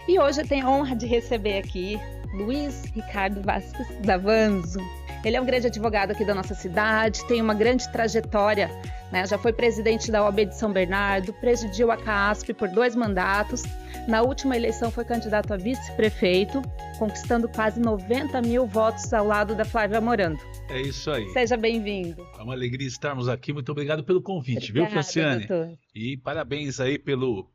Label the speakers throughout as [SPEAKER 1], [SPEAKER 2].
[SPEAKER 1] E hoje eu tenho a honra de receber aqui Luiz Ricardo Vasques Davanzo. Ele é um grande advogado aqui da nossa cidade, tem uma grande trajetória, né? Já foi presidente da OAB de São Bernardo, presidiu a CASP por 2 mandatos. Na última eleição foi candidato a vice-prefeito, conquistando quase 90 mil votos ao lado da Flávia Morando.
[SPEAKER 2] É isso aí.
[SPEAKER 1] Seja bem-vindo.
[SPEAKER 2] É uma alegria estarmos aqui. Muito obrigado pelo convite,
[SPEAKER 1] Obrigada,
[SPEAKER 2] viu, Franciane?
[SPEAKER 1] doutor.
[SPEAKER 2] E parabéns aí pelo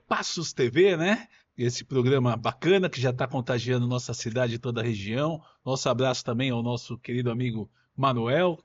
[SPEAKER 2] Passos TV, né? Esse programa bacana que já está contagiando nossa cidade e toda a região. Nosso abraço também ao nosso querido amigo Manuel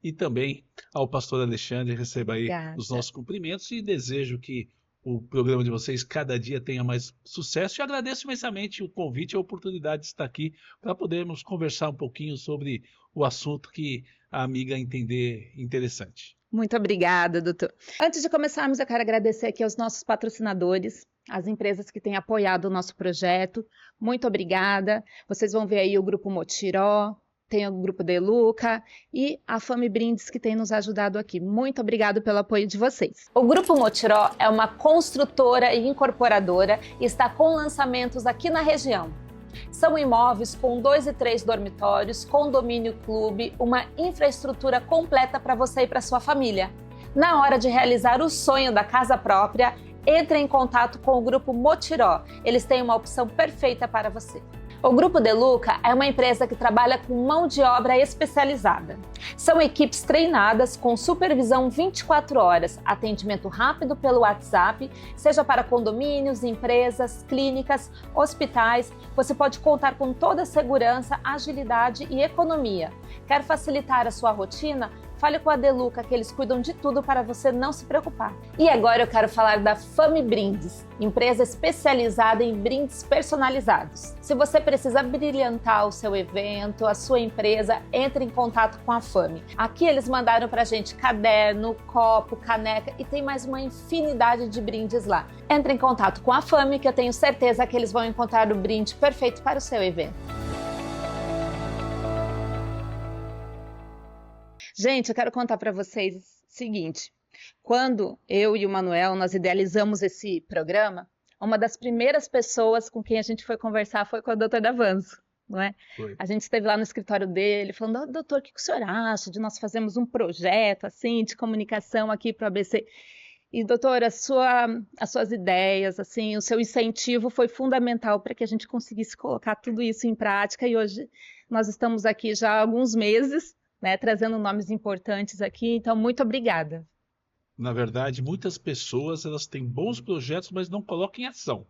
[SPEAKER 2] e também ao pastor Alexandre. Receba aí
[SPEAKER 1] Obrigada.
[SPEAKER 2] os nossos cumprimentos e desejo que o programa de vocês cada dia tenha mais sucesso e agradeço imensamente o convite e a oportunidade de estar aqui para podermos conversar um pouquinho sobre o assunto que a amiga entender interessante.
[SPEAKER 1] Muito obrigada, doutor. Antes de começarmos, eu quero agradecer aqui aos nossos patrocinadores, as empresas que têm apoiado o nosso projeto. Muito obrigada. Vocês vão ver aí o Grupo Motiró, tem o Grupo Deluca e a Fame Brindes que tem nos ajudado aqui. Muito obrigado pelo apoio de vocês. O Grupo Motiró é uma construtora e incorporadora e está com lançamentos aqui na região. São imóveis com 2 e 3 dormitórios, condomínio clube, uma infraestrutura completa para você e para sua família. Na hora de realizar o sonho da casa própria, entre em contato com o Grupo Motiró. Eles têm uma opção perfeita para você. O Grupo Deluca é uma empresa que trabalha com mão de obra especializada. São equipes treinadas com supervisão 24 horas, atendimento rápido pelo WhatsApp, seja para condomínios, empresas, clínicas, hospitais. Você pode contar com toda a segurança, agilidade e economia. Quer facilitar a sua rotina? Fale com a Deluca que eles cuidam de tudo para você não se preocupar. E agora eu quero falar da Fame Brindes, empresa especializada em brindes personalizados. Se você precisa brilhantar o seu evento, a sua empresa, entre em contato com a Fame. Aqui eles mandaram pra gente caderno, copo, caneca e tem mais uma infinidade de brindes lá. Entre em contato com a Fame que eu tenho certeza que eles vão encontrar o brinde perfeito para o seu evento. Gente, eu quero contar para vocês o seguinte, quando eu e o Manuel, nós idealizamos esse programa, uma das primeiras pessoas com quem a gente foi conversar foi com o Dr. Davanzo, não é?
[SPEAKER 2] Foi.
[SPEAKER 1] A gente esteve lá no escritório dele, falando, doutor, o que o senhor acha de nós fazermos um projeto assim, de comunicação aqui para o ABC? E, doutor, as suas ideias, assim, o seu incentivo foi fundamental para que a gente conseguisse colocar tudo isso em prática e hoje nós estamos aqui já há alguns meses, né, trazendo nomes importantes aqui, então muito obrigada.
[SPEAKER 2] Na verdade, muitas pessoas elas têm bons projetos, mas não colocam em ação,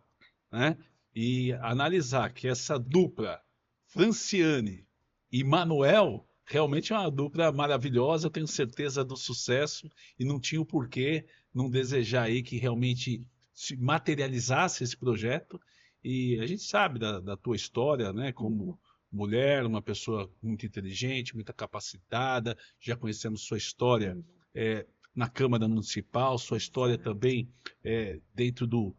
[SPEAKER 2] né? E analisar que essa dupla, Franciane e Manuel, realmente é uma dupla maravilhosa, eu tenho certeza do sucesso e não tinha o porquê não desejar aí que realmente se materializasse esse projeto. E a gente sabe da tua história, né, como mulher, uma pessoa muito inteligente, muito capacitada, já conhecemos sua história na Câmara Municipal, sua história também dentro do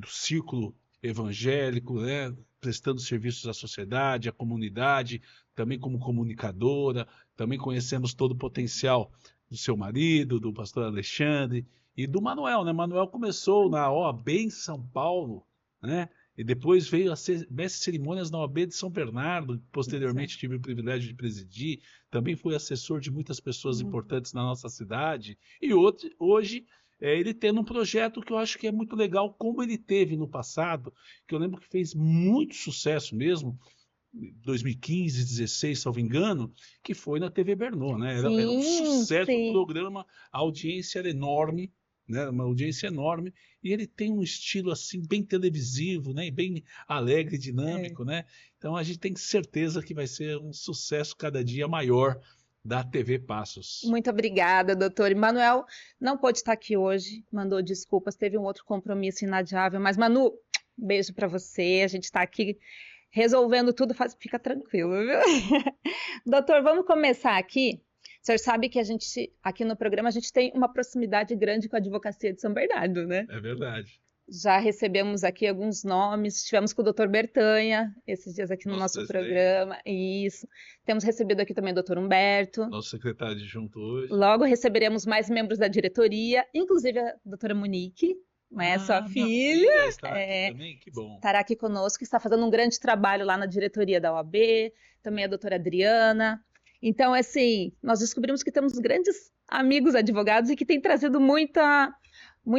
[SPEAKER 2] círculo evangélico, né, prestando serviços à sociedade, à comunidade, também como comunicadora, também conhecemos todo o potencial do seu marido, do pastor Alexandre e do Manuel, né? Manuel começou na OAB em São Paulo, né? E depois veio a ser mestre de cerimônias na OAB de São Bernardo, posteriormente tive o privilégio de presidir, também fui assessor de muitas pessoas importantes na nossa cidade, e hoje ele tendo um projeto que eu acho que é muito legal, como ele teve no passado, que eu lembro que fez muito sucesso mesmo, 2015, 2016, salvo engano, que foi na TV Bernô, né? Era um sucesso o programa, a audiência era enorme, né? Uma audiência enorme, e ele tem um estilo assim bem televisivo, né? E bem alegre, dinâmico, né? Então a gente tem certeza que vai ser um sucesso cada dia maior da TV Passos.
[SPEAKER 1] Muito obrigada, doutor. Manuel não pôde estar aqui hoje, mandou desculpas, teve um outro compromisso inadiável, mas Manu, beijo para você, a gente está aqui resolvendo tudo, fica tranquilo, viu? Doutor, vamos começar aqui. O senhor sabe que a gente, aqui no programa, a gente tem uma proximidade grande com a Advocacia de São Bernardo, né?
[SPEAKER 2] É verdade.
[SPEAKER 1] Já recebemos aqui alguns nomes, estivemos com o doutor Bertanha, esses dias aqui no nosso programa, isso. Temos recebido aqui também o doutor Humberto.
[SPEAKER 2] Nosso secretário adjunto hoje.
[SPEAKER 1] Logo receberemos mais membros da diretoria, inclusive a doutora Monique, né? Sua
[SPEAKER 2] Minha
[SPEAKER 1] filha
[SPEAKER 2] filha está aqui também, que bom.
[SPEAKER 1] estará aqui conosco, está fazendo um grande trabalho lá na diretoria da OAB, também a doutora Adriana. Então, assim, nós descobrimos que temos grandes amigos advogados e que têm trazido muita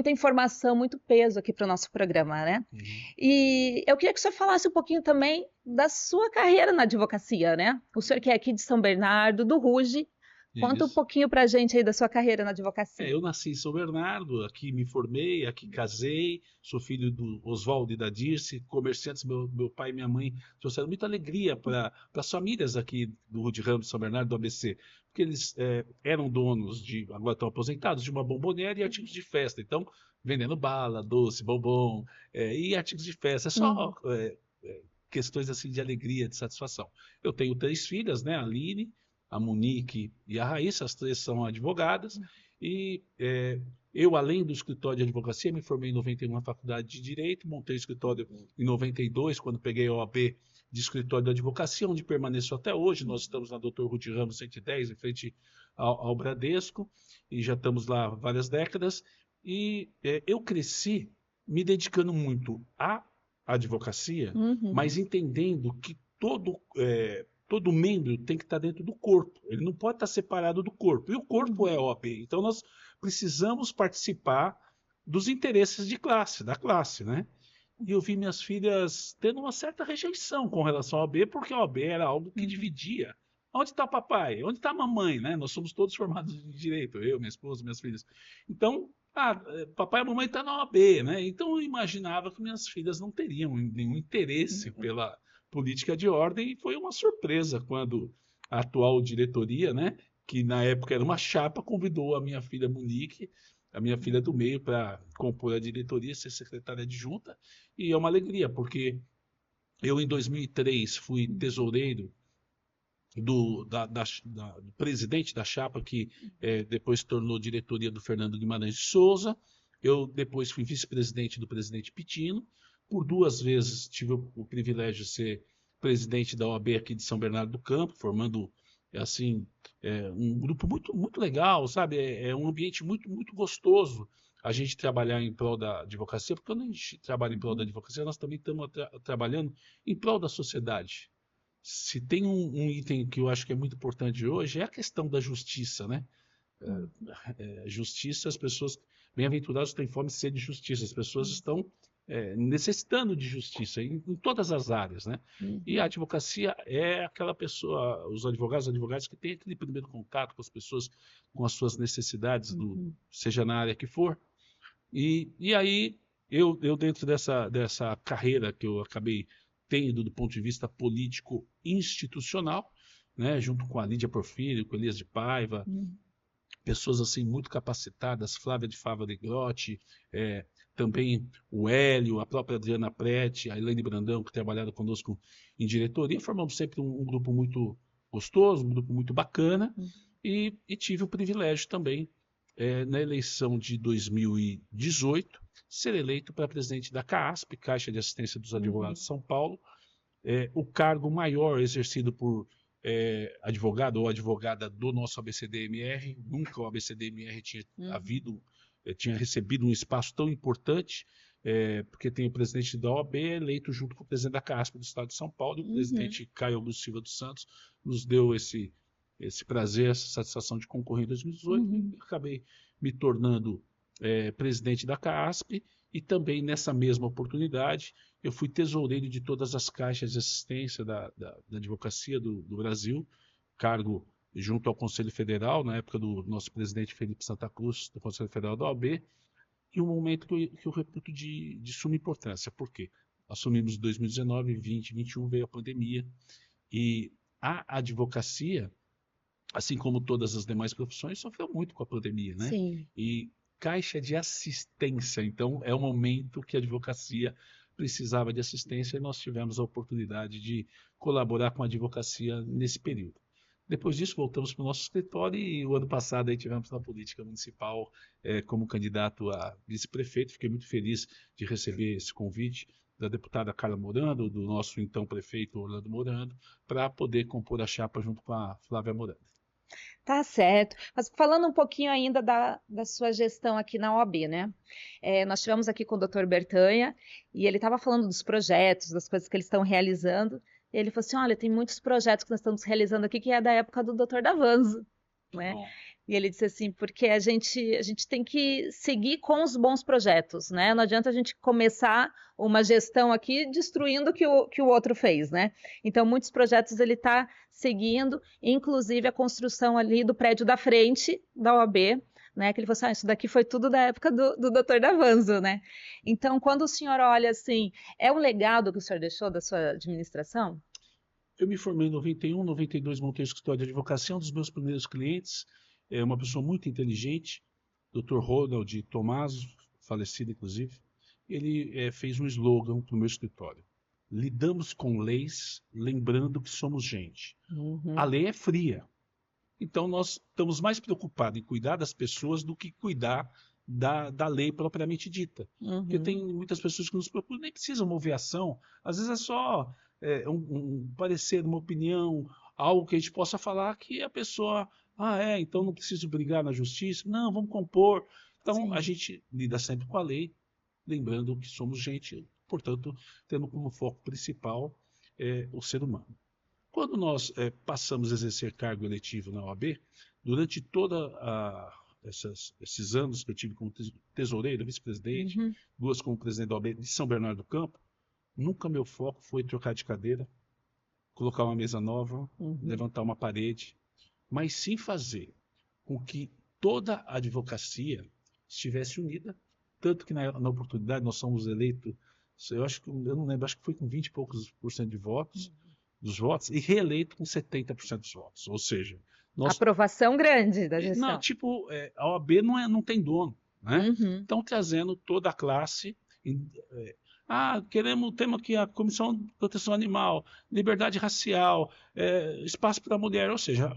[SPEAKER 1] informação, muito peso aqui para o nosso programa, né?
[SPEAKER 2] Uhum.
[SPEAKER 1] E eu queria que o senhor falasse um pouquinho também da sua carreira na advocacia, né? O senhor que é aqui de São Bernardo, do RUGE, conta um
[SPEAKER 2] Isso.
[SPEAKER 1] pouquinho para a gente aí da sua carreira na advocacia.
[SPEAKER 2] Eu nasci em São Bernardo, aqui me formei, aqui casei, sou filho do Oswaldo e da Dirce, comerciantes, meu pai e minha mãe trouxeram muita alegria para as famílias aqui do Rude Ramos, São Bernardo, do ABC, porque eles eram donos agora estão aposentados, de uma bomboniere e artigos de festa, então vendendo bala, doce, bombom, e artigos de festa, só questões assim de alegria, de satisfação. Eu tenho 3 filhas, né, a Aline, a Monique e a Raíssa, as 3 são advogadas, e eu, além do escritório de advocacia, me formei em 91 na faculdade de Direito, montei o escritório em 92, quando peguei a OAB de escritório de advocacia, onde permaneço até hoje. Nós estamos na Dr. Rude Ramos 110, em frente ao Bradesco, e já estamos lá há várias décadas, e eu cresci me dedicando muito à advocacia, mas entendendo que todo membro tem que estar dentro do corpo, ele não pode estar separado do corpo, e o corpo é a OAB, então nós precisamos participar dos interesses da classe, né? E eu vi minhas filhas tendo uma certa rejeição com relação à OAB, porque a OAB era algo que dividia. Onde está o papai? Onde está a mamãe? Né? Nós somos todos formados em direito, eu, minha esposa, minhas filhas. Então, papai e mamãe estão na OAB, né? Então eu imaginava que minhas filhas não teriam nenhum interesse pela política de ordem, e foi uma surpresa quando a atual diretoria, né, que na época era uma chapa, convidou a minha filha Monique, a minha filha do meio, para compor a diretoria, ser secretária adjunta, e é uma alegria, porque eu em 2003 fui tesoureiro do presidente da chapa, que depois se tornou diretoria do Fernando Guimarães de Souza. Eu depois fui vice-presidente do presidente Pitino. Por 2 vezes tive o privilégio de ser presidente da OAB aqui de São Bernardo do Campo, formando assim um grupo muito, muito legal, sabe? É um ambiente muito, muito gostoso a gente trabalhar em prol da advocacia, porque quando a gente trabalha em prol da advocacia, nós também estamos trabalhando em prol da sociedade. Se tem um item que eu acho que é muito importante hoje, é a questão da justiça, né? Justiça, as pessoas, bem-aventurados têm fome e sede de justiça, as pessoas estão necessitando de justiça em todas as áreas, né? E a advocacia é aquela pessoa, os advogados que têm aquele primeiro contato com as pessoas, com as suas necessidades, seja na área que for. E aí, eu dentro dessa carreira que eu acabei tendo do ponto de vista político institucional, né, junto com a Lídia Porfírio, com Elias de Paiva, pessoas assim muito capacitadas, Flávia de Fava de Grotti, também o Hélio, a própria Adriana Prete, a Elaine Brandão, que trabalharam conosco em diretoria, formamos sempre um grupo muito gostoso, um grupo muito bacana, e tive o privilégio também, na eleição de 2018, ser eleito para presidente da CAASP, Caixa de Assistência dos Advogados de São Paulo, o cargo maior exercido por advogado ou advogada do nosso ABCDMR. Nunca o ABCDMR tinha recebido um espaço tão importante, porque tem o presidente da OAB eleito junto com o presidente da CASP do Estado de São Paulo, e o presidente Caio Augusto Silva dos Santos nos deu esse prazer, essa satisfação de concorrer em 2018, e acabei me tornando presidente da CASP, e também nessa mesma oportunidade eu fui tesoureiro de todas as caixas de assistência da advocacia do Brasil, cargo junto ao Conselho Federal, na época do nosso presidente Felipe Santa Cruz, do Conselho Federal da OAB, e um momento que eu reputo de suma importância. Por quê? Assumimos 2019, 20, 21, veio a pandemia, e a advocacia, assim como todas as demais profissões, sofreu muito com a pandemia, né?
[SPEAKER 1] Sim.
[SPEAKER 2] E caixa de assistência, então é o momento que a advocacia precisava de assistência, e nós tivemos a oportunidade de colaborar com a advocacia nesse período. Depois disso, voltamos para o nosso escritório, e o ano passado aí tivemos na política municipal como candidato a vice-prefeito. Fiquei muito feliz de receber esse convite da deputada Carla Morando, do nosso então prefeito Orlando Morando, para poder compor a chapa junto com a Flávia Morando.
[SPEAKER 1] Tá certo. Mas falando um pouquinho ainda da sua gestão aqui na OAB, né? Nós tivemos aqui com o Dr. Bertanha e ele estava falando dos projetos, das coisas que eles estão realizando. E ele falou assim: olha, tem muitos projetos que nós estamos realizando aqui que é da época do Dr. Davanzo, né?
[SPEAKER 2] Bom,
[SPEAKER 1] E ele disse assim, porque a gente tem que seguir com os bons projetos, né? Não adianta a gente começar uma gestão aqui destruindo o que o outro fez, né? Então, muitos projetos ele está seguindo, inclusive a construção ali do prédio da frente da OAB, né? Que ele falou assim, isso daqui foi tudo da época do Dr. Davanzo, né? Então, quando o senhor olha assim, é um legado que o senhor deixou da sua administração?
[SPEAKER 2] eu me formei em 91, 92, montei o escritório de advocacia, um dos meus primeiros clientes, é uma pessoa muito inteligente, Dr. Ronald Tomaso, falecido inclusive, ele fez um slogan para o meu escritório. Lidamos com leis, lembrando que somos gente. A
[SPEAKER 1] Uhum,
[SPEAKER 2] lei é fria. Então nós estamos mais preocupados em cuidar das pessoas do que cuidar da lei propriamente dita. Porque
[SPEAKER 1] uhum,
[SPEAKER 2] tem muitas pessoas que nos procuram, nem precisam mover ação, às vezes é só um parecer, uma opinião, algo que a gente possa falar que a pessoa, então não preciso brigar na justiça, não, vamos compor. Então a
[SPEAKER 1] sim,
[SPEAKER 2] gente lida sempre com a lei, lembrando que somos gente, portanto, tendo como foco principal o ser humano. Quando nós passamos a exercer cargo eletivo na OAB, durante esses anos que eu tive como tesoureiro, vice-presidente,
[SPEAKER 1] uhum,
[SPEAKER 2] duas como presidente da OAB de São Bernardo do Campo, nunca meu foco foi trocar de cadeira, colocar uma mesa nova,
[SPEAKER 1] uhum,
[SPEAKER 2] levantar uma parede, mas sim fazer com que toda a advocacia estivesse unida. Tanto que na oportunidade nós somos eleitos, eu acho que, eu não lembro, acho que foi com 20 e poucos por cento de votos, dos votos, e reeleito com 70% dos votos. Ou seja, nós,
[SPEAKER 1] aprovação grande da
[SPEAKER 2] não,
[SPEAKER 1] gestão.
[SPEAKER 2] tipo, a OAB não tem dono, né?
[SPEAKER 1] Uhum,
[SPEAKER 2] Estão trazendo toda a classe. É, temos aqui a Comissão de Proteção Animal, liberdade racial, espaço para a mulher, ou seja,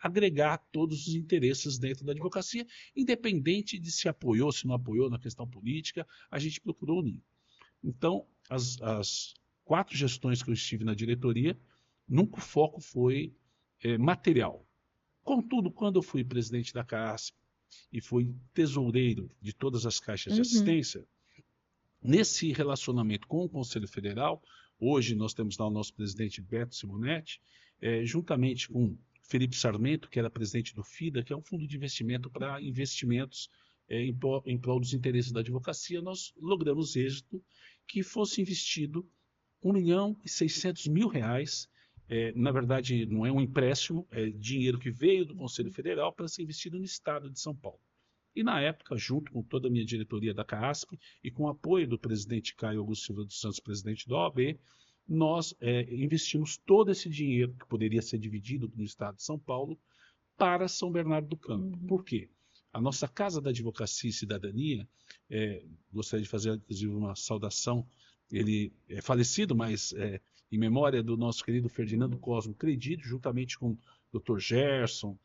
[SPEAKER 2] agregar todos os interesses dentro da advocacia, independente de se apoiou, se não apoiou na questão política, a gente procurou unir. Então, as 4 gestões que eu estive na diretoria, nunca o foco foi material. Contudo, quando eu fui presidente da CASP e fui tesoureiro de todas as caixas de
[SPEAKER 1] uhum,
[SPEAKER 2] assistência, nesse relacionamento com o Conselho Federal, hoje nós temos lá o nosso presidente Beto Simonetti, juntamente com Felipe Sarmento, que era presidente do FIDA, que é um fundo de investimento para investimentos em prol dos interesses da advocacia, nós logramos êxito que fosse investido R$ 1.600.000. Na verdade, não é um empréstimo, é dinheiro que veio do Conselho Federal para ser investido no estado de São Paulo. E na época, junto com toda a minha diretoria da CASP e com o apoio do presidente Caio Augusto Silva dos Santos, presidente da OAB, nós investimos todo esse dinheiro, que poderia ser dividido no estado de São Paulo, para São Bernardo do Campo. Por
[SPEAKER 1] uhum,
[SPEAKER 2] quê? A nossa Casa da Advocacia e Cidadania, gostaria de fazer inclusive uma saudação, ele é falecido, mas em memória do nosso querido Ferdinando Cosmo Credido, juntamente com o Dr. Gerson,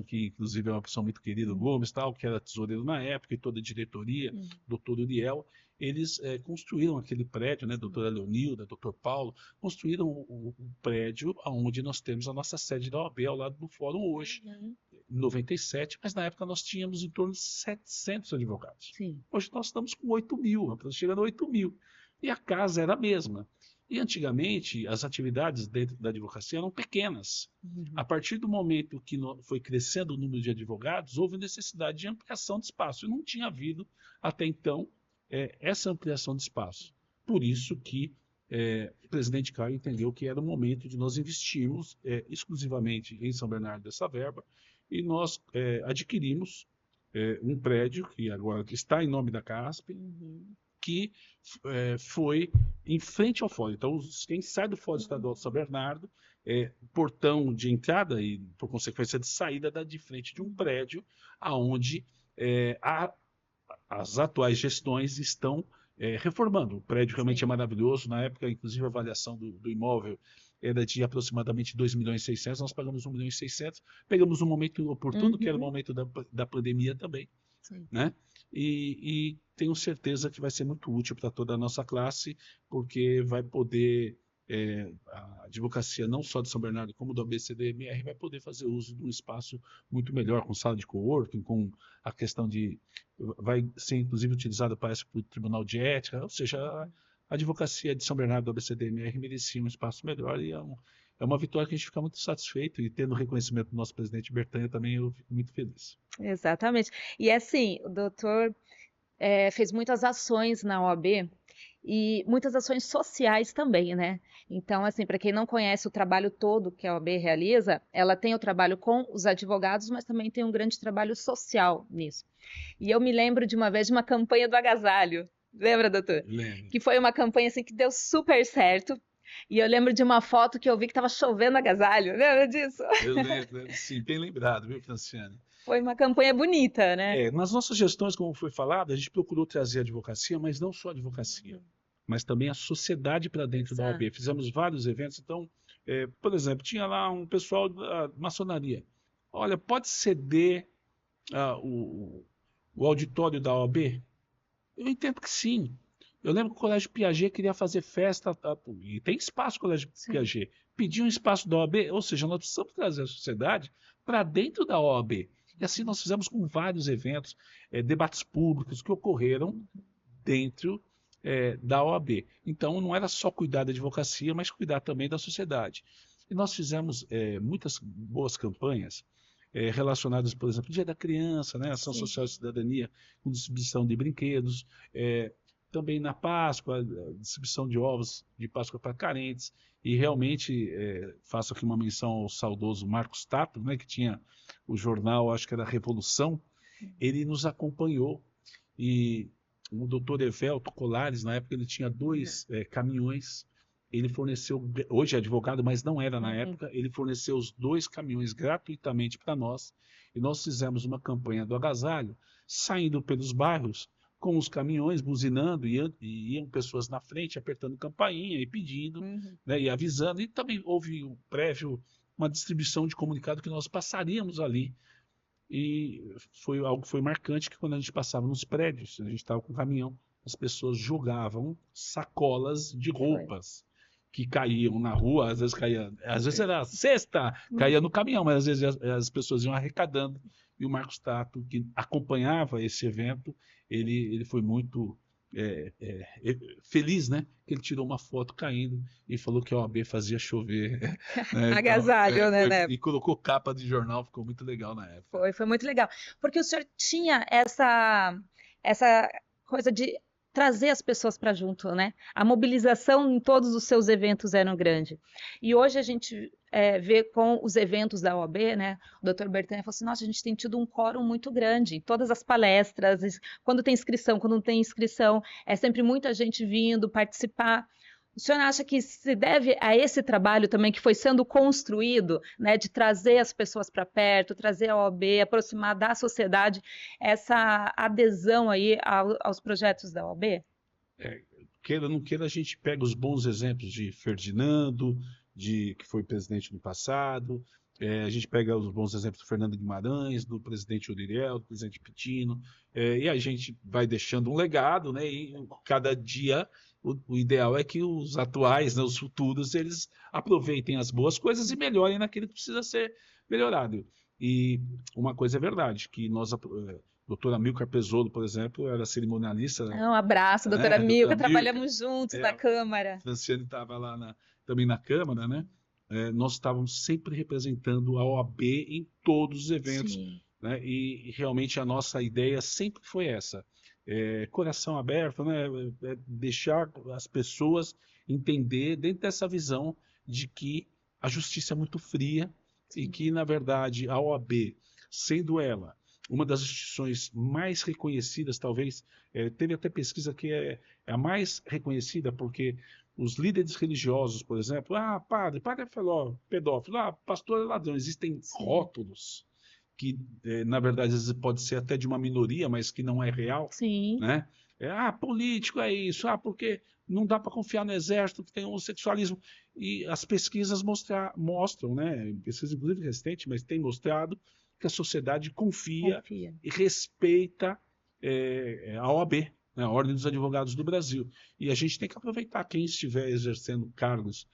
[SPEAKER 2] que inclusive é uma pessoa muito querida,
[SPEAKER 1] uhum,
[SPEAKER 2] Gomes, tal, que era tesoureiro na época, e toda a diretoria,
[SPEAKER 1] uhum,
[SPEAKER 2] Dr. Uriel, eles construíram aquele prédio, né,
[SPEAKER 1] sim,
[SPEAKER 2] doutora Leonilda, Dr. Paulo, construíram o prédio onde nós temos a nossa sede da OAB ao lado do fórum hoje,
[SPEAKER 1] uhum,
[SPEAKER 2] em 97, mas na época nós tínhamos em torno de 700 advogados.
[SPEAKER 1] sim,
[SPEAKER 2] Hoje nós estamos com 8.000, chegando a 8.000. E a casa era a mesma. E antigamente as atividades dentro da advocacia eram pequenas.
[SPEAKER 1] uhum,
[SPEAKER 2] A partir do momento que foi crescendo o número de advogados, houve necessidade de ampliação de espaço. E não tinha havido até então essa ampliação de espaço. Por isso que o presidente Caio entendeu que era o momento de nós investirmos exclusivamente em São Bernardo dessa verba e nós adquirimos um prédio que agora está em nome da CASP,
[SPEAKER 1] uhum,
[SPEAKER 2] que foi em frente ao fórum. Então, quem sai do Fórum Estadual de São Bernardo, portão de entrada e, por consequência, de saída, dá de frente de um
[SPEAKER 1] uhum,
[SPEAKER 2] prédio aonde as atuais gestões estão reformando. O prédio realmente é
[SPEAKER 1] sim,
[SPEAKER 2] maravilhoso. Na época, inclusive, a avaliação do imóvel era de aproximadamente 2.600.000, nós pagamos 1.600.000, pegamos um momento oportuno, que era o
[SPEAKER 1] uhum,
[SPEAKER 2] momento da pandemia também,
[SPEAKER 1] sim,
[SPEAKER 2] né? E tenho certeza que vai ser muito útil para toda a nossa classe, porque vai poder a advocacia não só de São Bernardo, como do ABCDMR, vai poder fazer uso de um espaço muito melhor, com sala de coworking, com a questão de... vai ser, inclusive, utilizada para o Tribunal de Ética, ou seja, a advocacia de São Bernardo do ABCDMR merecia um espaço melhor e é uma vitória que a gente fica muito satisfeito, e tendo o reconhecimento do nosso presidente Bertanha também eu fico muito feliz.
[SPEAKER 1] Exatamente. E assim, o doutor fez muitas ações na OAB e muitas ações sociais também, né? Então, assim, para quem não conhece o trabalho todo que a OAB realiza, ela tem o trabalho com os advogados, mas também tem um grande trabalho social nisso. E eu me lembro de uma vez de uma campanha do agasalho. Lembra, doutor?
[SPEAKER 2] Lembro.
[SPEAKER 1] Que foi uma campanha assim que deu super certo. E eu lembro de uma foto que eu vi que estava chovendo agasalho. Lembra disso?
[SPEAKER 2] Eu lembro, sim, bem lembrado, viu, Franciane?
[SPEAKER 1] Foi uma campanha bonita, né?
[SPEAKER 2] Nas nossas gestões, como foi falado, a gente procurou trazer a advocacia, mas não só a advocacia, mas também a sociedade para dentro da OAB. Fizemos vários eventos, então, por exemplo, tinha lá um pessoal da maçonaria. Olha, pode ceder o auditório da OAB? Eu entendo que sim. Eu lembro que o Colégio Piaget queria fazer festa, e tem espaço no Colégio Piaget, pediu um espaço da OAB, ou seja, nós precisamos trazer a sociedade para dentro da OAB. E assim nós fizemos com vários eventos, debates públicos que ocorreram dentro da OAB. Então não era só cuidar da advocacia, mas cuidar também da sociedade. E nós fizemos muitas boas campanhas relacionadas, por exemplo, Dia da Criança, né, Ação Social e Cidadania, com distribuição de brinquedos, também na Páscoa, distribuição de ovos de Páscoa para carentes, e realmente faço aqui uma menção ao saudoso Marcos Tato, né, que tinha o jornal, acho que era Revolução, ele nos acompanhou, e o doutor Evelto Colares, na época ele tinha 2 caminhões, ele forneceu, hoje é advogado, mas não era na época, ele forneceu os 2 caminhões gratuitamente para nós, e nós fizemos uma campanha do agasalho, saindo pelos bairros, com os caminhões buzinando, e iam pessoas na frente apertando campainha e pedindo, né, e avisando, e também houve um prévio, uma distribuição de comunicado que nós passaríamos ali, e foi algo que foi marcante, que quando a gente passava nos prédios, a gente estava com o caminhão, as pessoas jogavam sacolas de roupas que caíam na rua, às vezes era cesta, caía no caminhão, mas às vezes as pessoas iam arrecadando, e o Marcos Tato, que acompanhava esse evento, ele foi muito feliz, né? Que ele tirou uma foto caindo e falou que a OAB fazia chover. Né?
[SPEAKER 1] Agasalho,
[SPEAKER 2] Então,
[SPEAKER 1] né?
[SPEAKER 2] E colocou capa de jornal, ficou muito legal na época.
[SPEAKER 1] Foi muito legal. Porque o senhor tinha essa coisa de trazer as pessoas para junto, né? A mobilização em todos os seus eventos era grande. E hoje a gente vê com os eventos da OAB, né? O doutor Bertanha falou assim, nossa, a gente tem tido um quórum muito grande em todas as palestras, quando tem inscrição, quando não tem inscrição, é sempre muita gente vindo participar. O senhor acha que se deve a esse trabalho também que foi sendo construído, né, de trazer as pessoas para perto, trazer a OAB, aproximar da sociedade, essa adesão aí aos projetos da OAB?
[SPEAKER 2] Queira ou não queira, a gente pega os bons exemplos de Ferdinando, que foi presidente no passado, a gente pega os bons exemplos do Fernando Guimarães, do presidente Odiriel, do presidente Pitino, e a gente vai deixando um legado, né, e cada dia o ideal é que os atuais, né, os futuros, eles aproveitem as boas coisas e melhorem naquilo que precisa ser melhorado. E uma coisa é verdade, que nós, doutora Milka Pezzolo, por exemplo, era cerimonialista.
[SPEAKER 1] Um abraço, doutora Milka, trabalhamos juntos na Câmara.
[SPEAKER 2] A Franciane estava lá também na Câmara, né? Nós estávamos sempre representando a OAB em todos os eventos, né? E realmente a nossa ideia sempre foi essa. Coração aberto, né? Deixar as pessoas entender dentro dessa visão de que a justiça é muito fria e que, na verdade, a OAB, sendo ela uma das instituições mais reconhecidas, talvez, teve até pesquisa que é a mais reconhecida, porque os líderes religiosos, por exemplo, padre é pedófilo, pastor é ladrão, existem rótulos que, na verdade, às vezes pode ser até de uma minoria, mas que não é real.
[SPEAKER 1] Sim.
[SPEAKER 2] Né? Político é isso, porque não dá para confiar no exército, que tem homossexualismo. E as pesquisas mostram, né? Pesquisa inclusive recente, mas tem mostrado que a sociedade confia e respeita a OAB. né, a Ordem dos Advogados do Brasil. E a gente tem que aproveitar, quem estiver exercendo cargos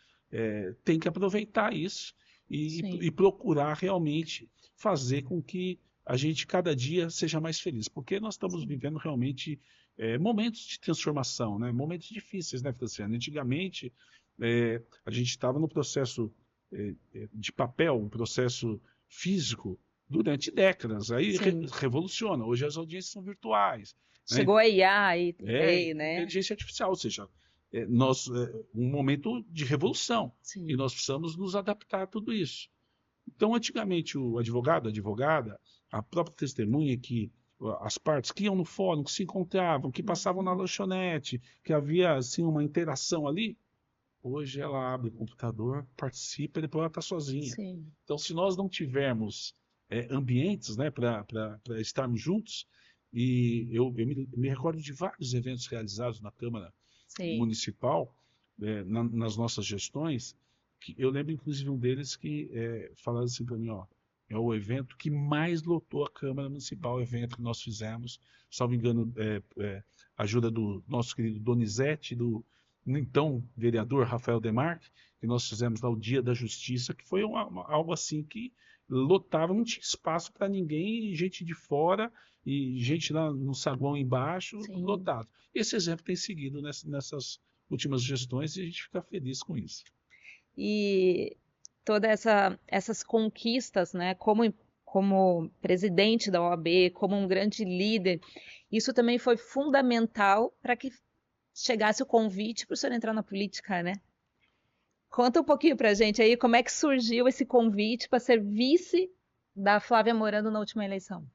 [SPEAKER 2] tem que aproveitar isso e procurar realmente fazer com que a gente cada dia seja mais feliz, porque nós estamos vivendo realmente momentos de transformação, né? Momentos difíceis, né, Franciane? Antigamente, a gente estava no processo de papel, um processo físico, durante décadas. Aí revoluciona. Hoje as audiências são virtuais.
[SPEAKER 1] Chegou
[SPEAKER 2] Né?
[SPEAKER 1] a IA aí também, né?
[SPEAKER 2] Inteligência artificial, ou seja, um momento de revolução. E nós precisamos nos adaptar a tudo isso. Então, antigamente, o advogado, a advogada, a própria testemunha, que as partes que iam no fórum, que se encontravam, que passavam na lanchonete, que havia assim, uma interação ali, hoje ela abre o computador, participa e depois ela está sozinha. Então, se nós não tivermos ambientes, né, para estarmos juntos, e eu me recordo de vários eventos realizados na Câmara Municipal, nas nossas gestões, que eu lembro inclusive um deles que falaram assim para mim, é o evento que mais lotou a Câmara Municipal, o evento que nós fizemos, salvo engano, ajuda do nosso querido Donizete, do então vereador Rafael Demarque, que nós fizemos lá o Dia da Justiça, que foi algo assim que lotava, não tinha espaço para ninguém, gente de fora e gente lá no saguão embaixo, lotado. Esse exemplo tem seguido nessas últimas gestões e a gente fica feliz com isso.
[SPEAKER 1] E todas essas conquistas, né, como presidente da OAB, como um grande líder, isso também foi fundamental para que chegasse o convite para o senhor entrar na política, né? Conta um pouquinho para a gente aí como é que surgiu esse convite para ser vice da Flávia Morando na última eleição.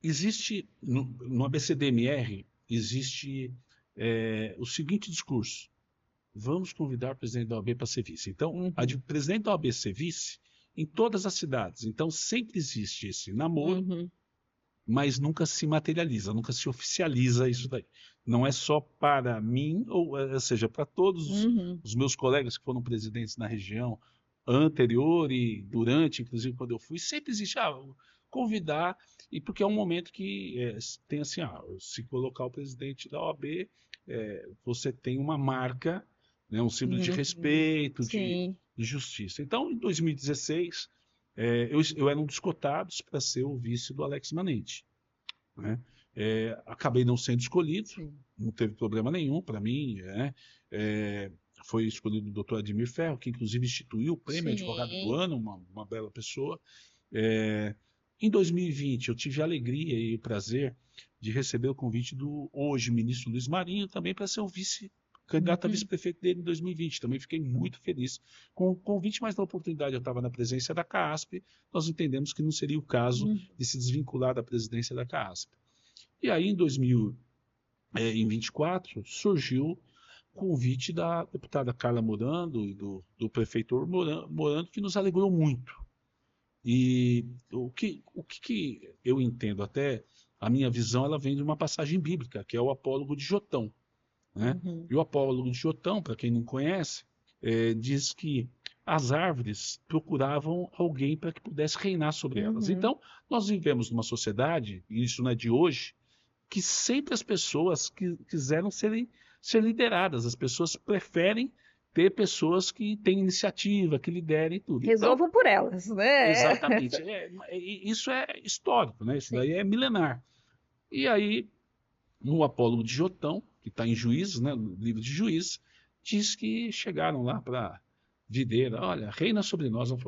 [SPEAKER 2] Existe, no ABCDMR, existe o seguinte discurso: vamos convidar o presidente da OAB para ser vice. Então, a presidente da OAB ser vice em todas as cidades. Então, sempre existe esse namoro, mas nunca se materializa, nunca se oficializa isso daí. Não é só para mim, ou seja, para todos os meus colegas que foram presidentes na região anterior e durante, inclusive quando eu fui, sempre existe convidar, e porque é um momento que tem assim, se colocar o presidente da OAB, você tem uma marca, né, um símbolo de respeito, de justiça. Então, em 2016, eu era um dos cotados para ser o vice do Alex Manente, né? Acabei não sendo escolhido, não teve problema nenhum para mim. Foi escolhido o doutor Ademir Ferro, que inclusive instituiu o prêmio Advogado do Ano, uma bela pessoa. Em 2020, eu tive a alegria e o prazer de receber o convite do hoje ministro Luiz Marinho, também para ser o candidato a vice-prefeito dele em 2020. Também fiquei muito feliz com o convite, mas na oportunidade eu estava na presidência da CAASP, nós entendemos que não seria o caso de se desvincular da presidência da CAASP. E aí, em 2024, surgiu o convite da deputada Carla Morando e do prefeito Morando, que nos alegrou muito. E o que eu entendo, até a minha visão, ela vem de uma passagem bíblica, que é o Apólogo de Jotão. Né? E o Apólogo de Jotão, para quem não conhece, diz que as árvores procuravam alguém para que pudesse reinar sobre elas. Então, nós vivemos numa sociedade, e isso não é de hoje, que sempre as pessoas quiseram ser lideradas. As pessoas preferem ter pessoas que têm iniciativa, que liderem tudo.
[SPEAKER 1] Resolvam então, por elas, né?
[SPEAKER 2] Exatamente. Isso é histórico, né? Isso daí é milenar. E aí, no Apólogo de Jotão, que está em Juízes, né, no livro de Juízes, diz que chegaram lá para videira, olha, reina sobre nós. Eu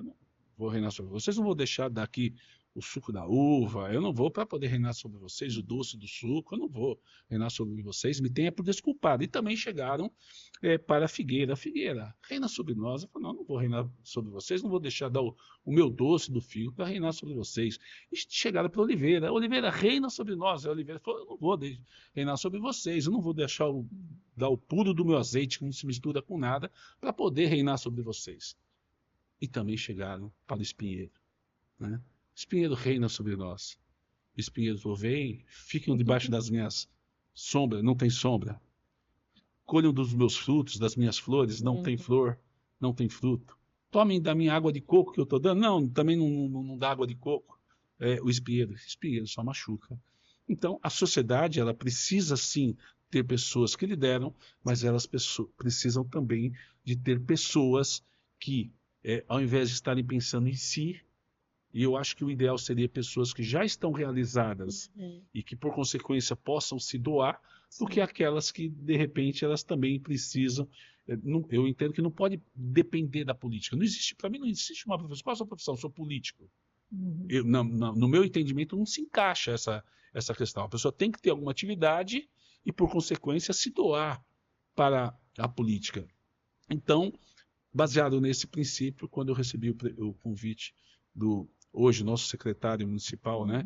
[SPEAKER 2] não vou reinar sobre vocês, não vou deixar daqui o suco da uva, eu não vou para poder reinar sobre vocês, o doce do suco, eu não vou reinar sobre vocês, me tenha por desculpado. E também chegaram para a figueira, reina sobre nós. Eu falei, não vou reinar sobre vocês, não vou deixar dar o meu doce do figo para reinar sobre vocês. E chegaram para Oliveira, reina sobre nós. A Oliveira falou, eu não vou reinar sobre vocês, eu não vou deixar dar o puro do meu azeite, que não se mistura com nada, para poder reinar sobre vocês. E também chegaram para o espinheiro, né? Espinheiro reina sobre nós. Espinheiro falou, vem, fiquem debaixo das minhas sombras, não tem sombra. Colham dos meus frutos, das minhas flores, não tem flor, não tem fruto. Tomem da minha água de coco que eu estou dando. Não, também não dá água de coco. O espinheiro só machuca. Então, a sociedade, ela precisa sim ter pessoas que lideram, mas elas precisam também de ter pessoas que, ao invés de estarem pensando em si, e eu acho que o ideal seria pessoas que já estão realizadas e que, por consequência, possam se doar, do que aquelas que, de repente, elas também precisam. Eu entendo que não pode depender da política. Não existe, para mim, não existe uma profissão. Qual é a sua profissão? Eu sou político. No meu entendimento, não se encaixa essa questão. A pessoa tem que ter alguma atividade e, por consequência, se doar para a política. Então, baseado nesse princípio, quando eu recebi o convite do hoje nosso secretário municipal, né,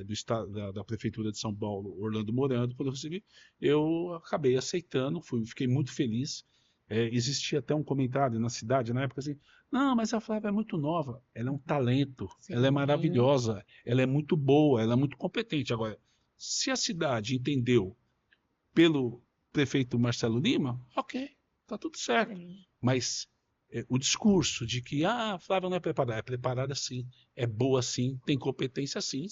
[SPEAKER 2] do estado, da prefeitura de São Paulo, Orlando Morando, quando eu recebi, eu acabei aceitando, fiquei muito feliz. Existia até um comentário na cidade na época assim: não, mas a Flávia é muito nova, ela é um talento, ela é maravilhosa, ela é muito boa, ela é muito competente. Agora, se a cidade entendeu pelo prefeito Marcelo Lima, ok, tá tudo certo. Mas o discurso de que a Flávia não é preparada sim, é boa sim, tem competência sim.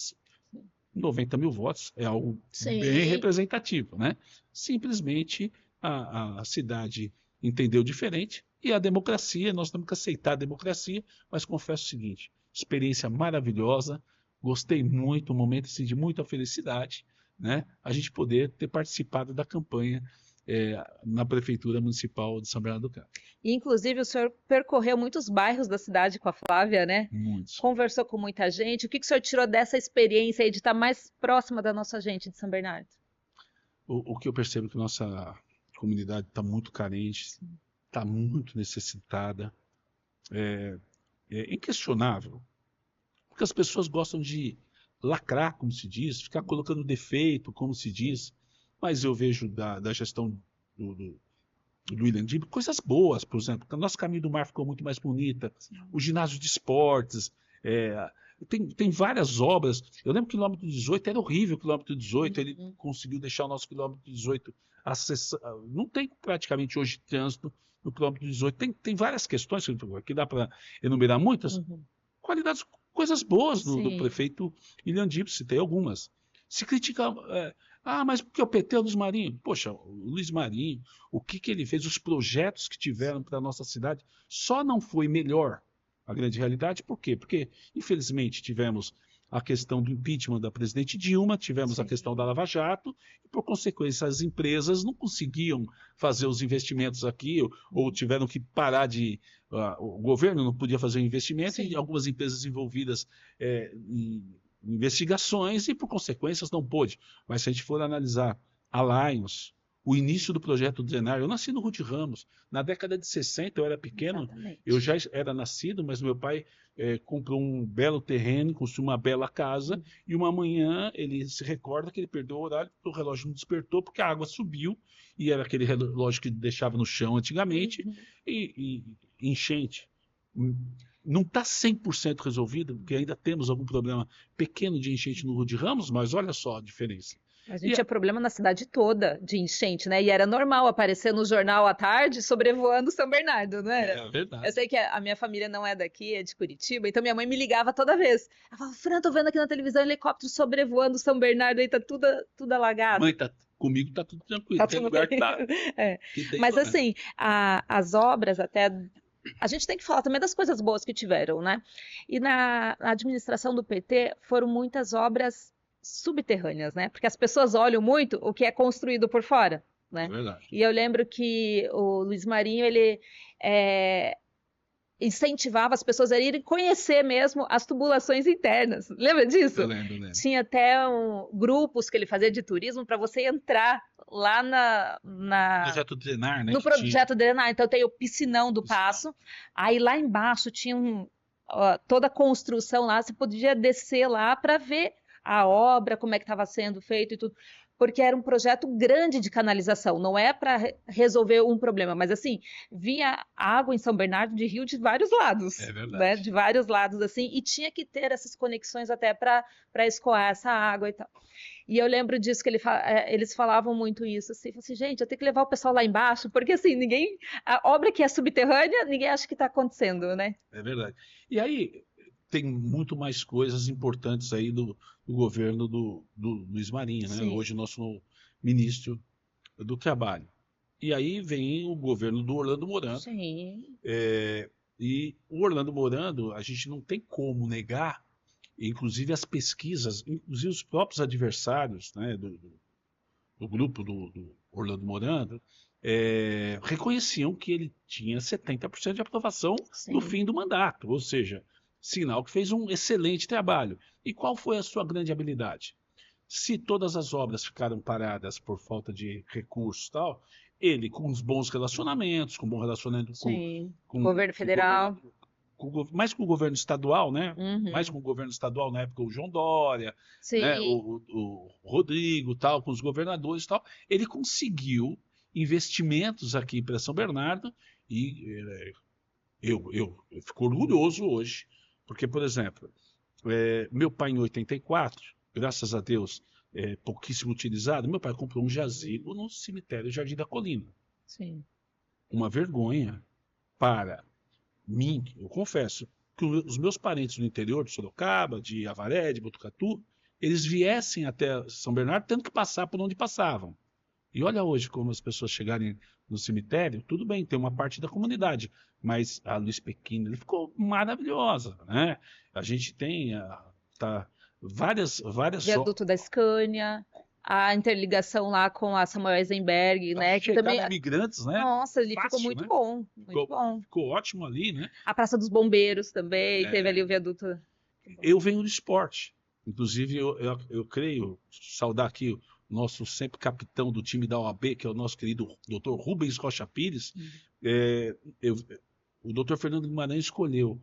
[SPEAKER 2] 90 mil votos é algo bem representativo, né? Simplesmente a cidade entendeu diferente e a democracia, nós temos que aceitar a democracia, mas confesso o seguinte, experiência maravilhosa, gostei muito, um momento assim, de muita felicidade, né? A gente poder ter participado da campanha na Prefeitura Municipal de São Bernardo do Campo.
[SPEAKER 1] Inclusive, o senhor percorreu muitos bairros da cidade com a Flávia, né?
[SPEAKER 2] Muitos.
[SPEAKER 1] Conversou com muita gente. O que o senhor tirou dessa experiência aí de estar mais próxima da nossa gente de São Bernardo?
[SPEAKER 2] O que eu percebo é que nossa comunidade está muito carente, está muito necessitada. É inquestionável, porque as pessoas gostam de lacrar, como se diz, ficar colocando defeito, como se diz, mas eu vejo da gestão do William Dib coisas boas, por exemplo, o nosso Caminho do Mar ficou muito mais bonita, o ginásio de esportes, tem várias obras. Eu lembro que o quilômetro 18 era horrível, o quilômetro 18, ele conseguiu deixar o nosso quilômetro 18 não tem praticamente hoje trânsito no quilômetro 18, tem várias questões, aqui dá para enumerar muitas, qualidades, coisas boas do prefeito William Dib, citei algumas. Se critica, mas porque o PT é o Luiz Marinho? Poxa, o Luiz Marinho, o que ele fez, os projetos que tiveram para a nossa cidade, só não foi melhor a grande realidade. Por quê? Porque, infelizmente, tivemos a questão do impeachment da presidente Dilma, tivemos a questão da Lava Jato, e, por consequência, as empresas não conseguiam fazer os investimentos aqui, ou tiveram que parar o governo não podia fazer o investimento, e algumas empresas envolvidas em investigações e, por consequências, não pôde. Mas se a gente for analisar a Lions, o início do projeto Drenar, eu nasci no Ruth Ramos, na década de 60 eu era pequeno, eu já era nascido, mas meu pai comprou um belo terreno, construiu uma bela casa, e uma manhã ele se recorda que ele perdeu o horário, porque o relógio não despertou, porque a água subiu, e era aquele relógio que deixava no chão antigamente, e enchente. Não está 100% resolvido, porque ainda temos algum problema pequeno de enchente no Ruth Ramos, mas olha só a diferença.
[SPEAKER 1] A gente tinha problema na cidade toda de enchente, né? E era normal aparecer no jornal à tarde sobrevoando São Bernardo, não era?
[SPEAKER 2] É verdade.
[SPEAKER 1] Eu sei que a minha família não é daqui, é de Curitiba, então minha mãe me ligava toda vez. Ela falava: Fran, tô vendo aqui na televisão helicóptero sobrevoando São Bernardo, aí tá tudo alagado.
[SPEAKER 2] Mãe, comigo tá tudo tranquilo, tem lugar que tá.
[SPEAKER 1] Mas assim, as obras até... A gente tem que falar também das coisas boas que tiveram, né? E na administração do PT foram muitas obras subterrâneas, né? Porque as pessoas olham muito o que é construído por fora, né?
[SPEAKER 2] É verdade.
[SPEAKER 1] E eu lembro que o Luiz Marinho, ele incentivava as pessoas a irem conhecer mesmo as tubulações internas. Lembra disso?
[SPEAKER 2] Eu lembro.
[SPEAKER 1] Tinha até grupos que ele fazia de turismo para você entrar lá
[SPEAKER 2] Projeto Drenar, né?
[SPEAKER 1] No projeto Drenar. Então tem o piscinão do Paço. Aí lá embaixo tinha toda a construção lá. Você podia descer lá para ver a obra, como é que estava sendo feito e tudo. Porque era um projeto grande de canalização, não é para resolver um problema, mas assim, vinha água em São Bernardo de Rio de vários lados.
[SPEAKER 2] É verdade.
[SPEAKER 1] Né? De vários lados, assim, e tinha que ter essas conexões até para escoar essa água e tal. E eu lembro disso, que eles falavam muito isso, assim, gente, eu tenho que levar o pessoal lá embaixo, porque assim, a obra que é subterrânea, ninguém acha que está acontecendo, né?
[SPEAKER 2] É verdade. E aí, tem muito mais coisas importantes aí do governo do Luiz Marinho, né?
[SPEAKER 1] Sim.
[SPEAKER 2] Hoje nosso ministro do Trabalho. E aí vem o governo do Orlando Morando.
[SPEAKER 1] Sim.
[SPEAKER 2] E o Orlando Morando, a gente não tem como negar, inclusive as pesquisas, inclusive os próprios adversários, né, do grupo do Orlando Morando, reconheciam que ele tinha 70% de aprovação no
[SPEAKER 1] Sim.
[SPEAKER 2] fim do mandato, ou seja, sinal que fez um excelente trabalho. E qual foi a sua grande habilidade? Se todas as obras ficaram paradas por falta de recursos e tal, ele, com os bons relacionamentos, com bom relacionamento
[SPEAKER 1] Sim.
[SPEAKER 2] com
[SPEAKER 1] Governo
[SPEAKER 2] o
[SPEAKER 1] federal.
[SPEAKER 2] mais com o governo estadual, né? Mais
[SPEAKER 1] Uhum.
[SPEAKER 2] com o governo estadual, na época o João Dória, né?
[SPEAKER 1] Sim.
[SPEAKER 2] O Rodrigo, tal, com os governadores e tal, ele conseguiu investimentos aqui para São Bernardo e eu fico orgulhoso hoje, porque, por exemplo, meu pai em 84, graças a Deus, pouquíssimo utilizado, meu pai comprou um jazigo no cemitério Jardim da Colina.
[SPEAKER 1] Sim.
[SPEAKER 2] Uma vergonha para mim, eu confesso, que os meus parentes no interior de Sorocaba, de Avaré, de Botucatu, eles viessem até São Bernardo tendo que passar por onde passavam. E olha hoje como as pessoas chegarem no cemitério, tudo bem, tem uma parte da comunidade, mas a Luiz Pequeno ele ficou maravilhosa, né? A gente tem tá, várias
[SPEAKER 1] Viaduto da Scania, a interligação lá com a Samuel Eisenberg,
[SPEAKER 2] para
[SPEAKER 1] né? Que
[SPEAKER 2] chegar
[SPEAKER 1] também,
[SPEAKER 2] em Imigrantes, né?
[SPEAKER 1] nossa, ele ficou
[SPEAKER 2] Fácil,
[SPEAKER 1] muito
[SPEAKER 2] né?
[SPEAKER 1] bom, muito bom.
[SPEAKER 2] Ficou ótimo ali, né?
[SPEAKER 1] A Praça dos Bombeiros também, teve ali
[SPEAKER 2] É,
[SPEAKER 1] o viaduto.
[SPEAKER 2] eu venho do esporte. Inclusive, eu creio, saudar aqui o nosso sempre capitão do time da OAB, que é o nosso querido Dr. Rubens Rocha Pires. É, eu- o Dr. Fernando Guimarães escolheu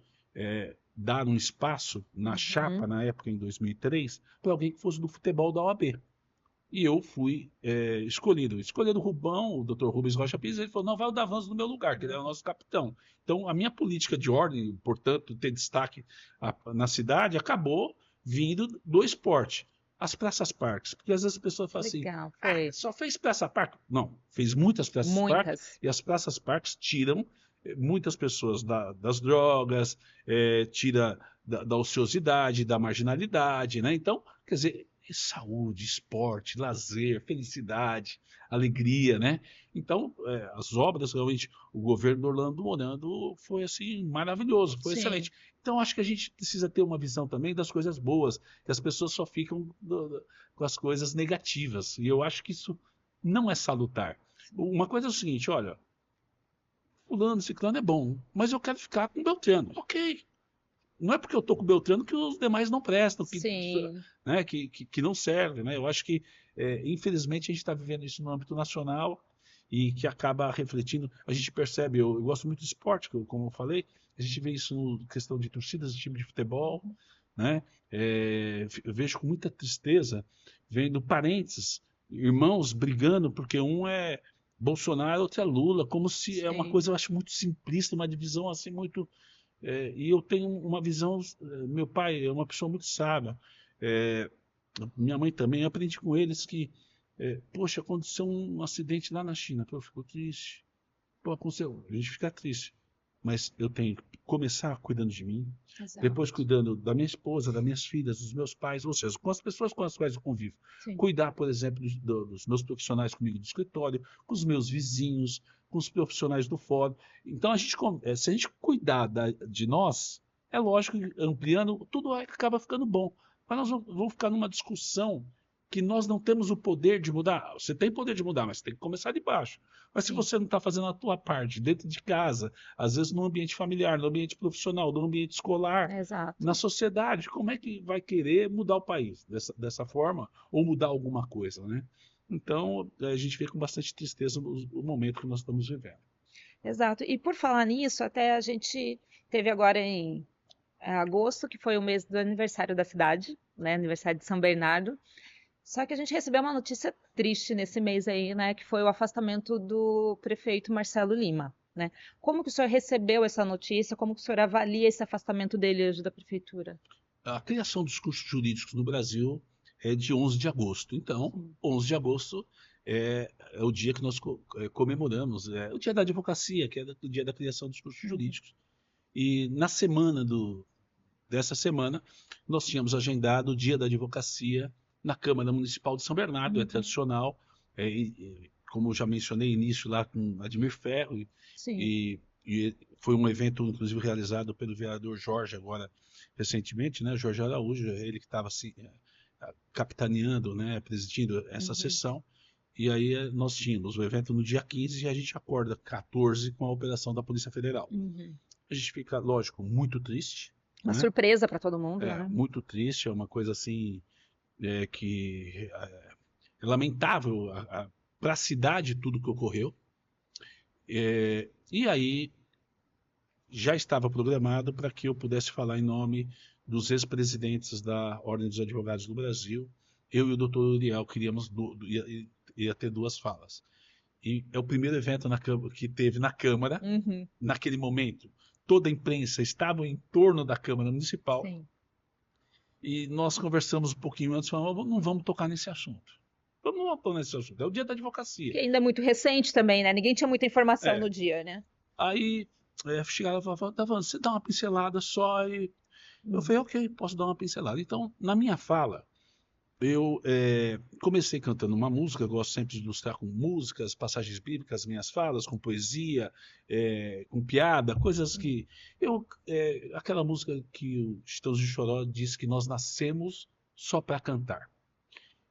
[SPEAKER 2] dar um espaço na chapa,
[SPEAKER 1] Uhum.
[SPEAKER 2] na época, em 2003, para alguém que fosse do futebol da OAB. E eu fui escolhido. Escolhendo o Rubão, o Dr. Rubens Rocha Pires, ele falou: não, vai o Davanço no meu lugar, que ele é o nosso capitão. Então, a minha política de ordem, portanto, ter destaque na cidade, acabou vindo do esporte. As praças parques. Porque às vezes as pessoas falam assim:
[SPEAKER 1] Legal, foi.
[SPEAKER 2] só fez praça parque? Não, fez muitas praças parques,
[SPEAKER 1] Muitas.
[SPEAKER 2] e as praças parques tiram muitas pessoas das drogas, tira da ociosidade, da marginalidade, né? Então, quer dizer, saúde, esporte, lazer, felicidade, alegria, né? Então, as obras, realmente, o governo do Orlando Morando foi, assim, maravilhoso, foi
[SPEAKER 1] Sim.
[SPEAKER 2] excelente. Então, acho que a gente precisa ter uma visão também das coisas boas, que as pessoas só ficam com as coisas negativas, e eu acho que isso não é salutar. Uma coisa é o seguinte, olha, fulano, ciclano é bom, mas eu quero ficar com Beltrano. Ok, não é porque eu estou com o Beltrano que os demais não prestam,
[SPEAKER 1] Sim.
[SPEAKER 2] né, que não servem. Né? Eu acho que, infelizmente, a gente está vivendo isso no âmbito nacional e que acaba refletindo. A gente percebe, eu gosto muito do esporte, como eu falei, a gente vê isso na questão de torcidas de time de futebol. Né? Eu vejo com muita tristeza, vendo parentes, irmãos brigando porque um é Bolsonaro, outro é Lula, como se é uma
[SPEAKER 1] Sim.
[SPEAKER 2] coisa, eu acho, muito simplista, uma divisão assim muito e eu tenho uma visão. Meu pai é uma pessoa muito sábia. É, minha mãe também. Eu aprendi com eles que, poxa, aconteceu um acidente lá na China. Pô, ficou triste. Pô, aconteceu. A gente fica triste. Mas eu tenho que começar cuidando de mim,
[SPEAKER 1] Exato.
[SPEAKER 2] depois cuidando da minha esposa, das minhas filhas, dos meus pais, ou seja, com as pessoas com as quais eu convivo.
[SPEAKER 1] Sim.
[SPEAKER 2] Cuidar, por exemplo, dos meus profissionais comigo do escritório, com os meus vizinhos, com os profissionais do fórum. Então, se a gente cuidar de nós, é lógico que ampliando, tudo acaba ficando bom. Mas nós vamos ficar numa discussão que nós não temos o poder de mudar. Você tem poder de mudar, mas você tem que começar de baixo. Mas se
[SPEAKER 1] Sim.
[SPEAKER 2] você não está fazendo a tua parte dentro de casa, às vezes no ambiente familiar, no ambiente profissional, no ambiente escolar,
[SPEAKER 1] Exato.
[SPEAKER 2] na sociedade, como é que vai querer mudar o país dessa forma ou mudar alguma coisa, né? Então, a gente vê com bastante tristeza o momento que nós estamos vivendo.
[SPEAKER 1] Exato. E por falar nisso, até a gente teve agora em agosto, que foi o mês do aniversário da cidade, né? Aniversário de São Bernardo. Só que a gente recebeu uma notícia triste nesse mês aí, né? Que foi o afastamento do prefeito Marcelo Lima, né? Como que o senhor recebeu essa notícia? Como que o senhor avalia esse afastamento dele hoje da prefeitura?
[SPEAKER 2] A criação dos cursos jurídicos no Brasil é de 11 de agosto. Então, 11 de agosto é o dia que nós comemoramos, é o dia da advocacia, que é o dia da criação dos cursos jurídicos. E na semana dessa semana, nós tínhamos agendado o Dia da Advocacia na Câmara Municipal de São Bernardo, é tradicional, como eu já mencionei início lá com Admir Ferro,
[SPEAKER 1] Sim.
[SPEAKER 2] e foi um evento, inclusive, realizado pelo vereador Jorge, agora recentemente, né? Jorge Araújo, ele que estava assim, capitaneando, né? Presidindo essa sessão. E aí nós tínhamos o evento no dia 15 e a gente acorda 14 com a operação da Polícia Federal. A gente fica, lógico, muito triste.
[SPEAKER 1] Uma
[SPEAKER 2] né?
[SPEAKER 1] surpresa para todo mundo, né?
[SPEAKER 2] Muito triste, é uma coisa assim que é lamentável para a cidade tudo que ocorreu. E aí já estava programado para que eu pudesse falar em nome dos ex-presidentes da Ordem dos Advogados do Brasil. Eu e o doutor Uriel queríamos ia ter 2 falas. E é o primeiro evento que teve na Câmara, naquele momento. Toda a imprensa estava em torno da Câmara Municipal.
[SPEAKER 1] Sim.
[SPEAKER 2] E nós conversamos um pouquinho antes, falamos, não vamos tocar nesse assunto. Vamos tocar nesse assunto. É o dia da advocacia.
[SPEAKER 1] Que ainda é muito recente também, né? Ninguém tinha muita informação no dia, né?
[SPEAKER 2] Aí chegava e falava, você dá uma pincelada só e... Eu falei, ok, posso dar uma pincelada. Então, na minha fala, eu comecei cantando uma música, eu gosto sempre de ilustrar com músicas, passagens bíblicas, minhas falas, com poesia, com piada, coisas que... aquela música que o Chitãozinho Choró disse que nós nascemos só para cantar.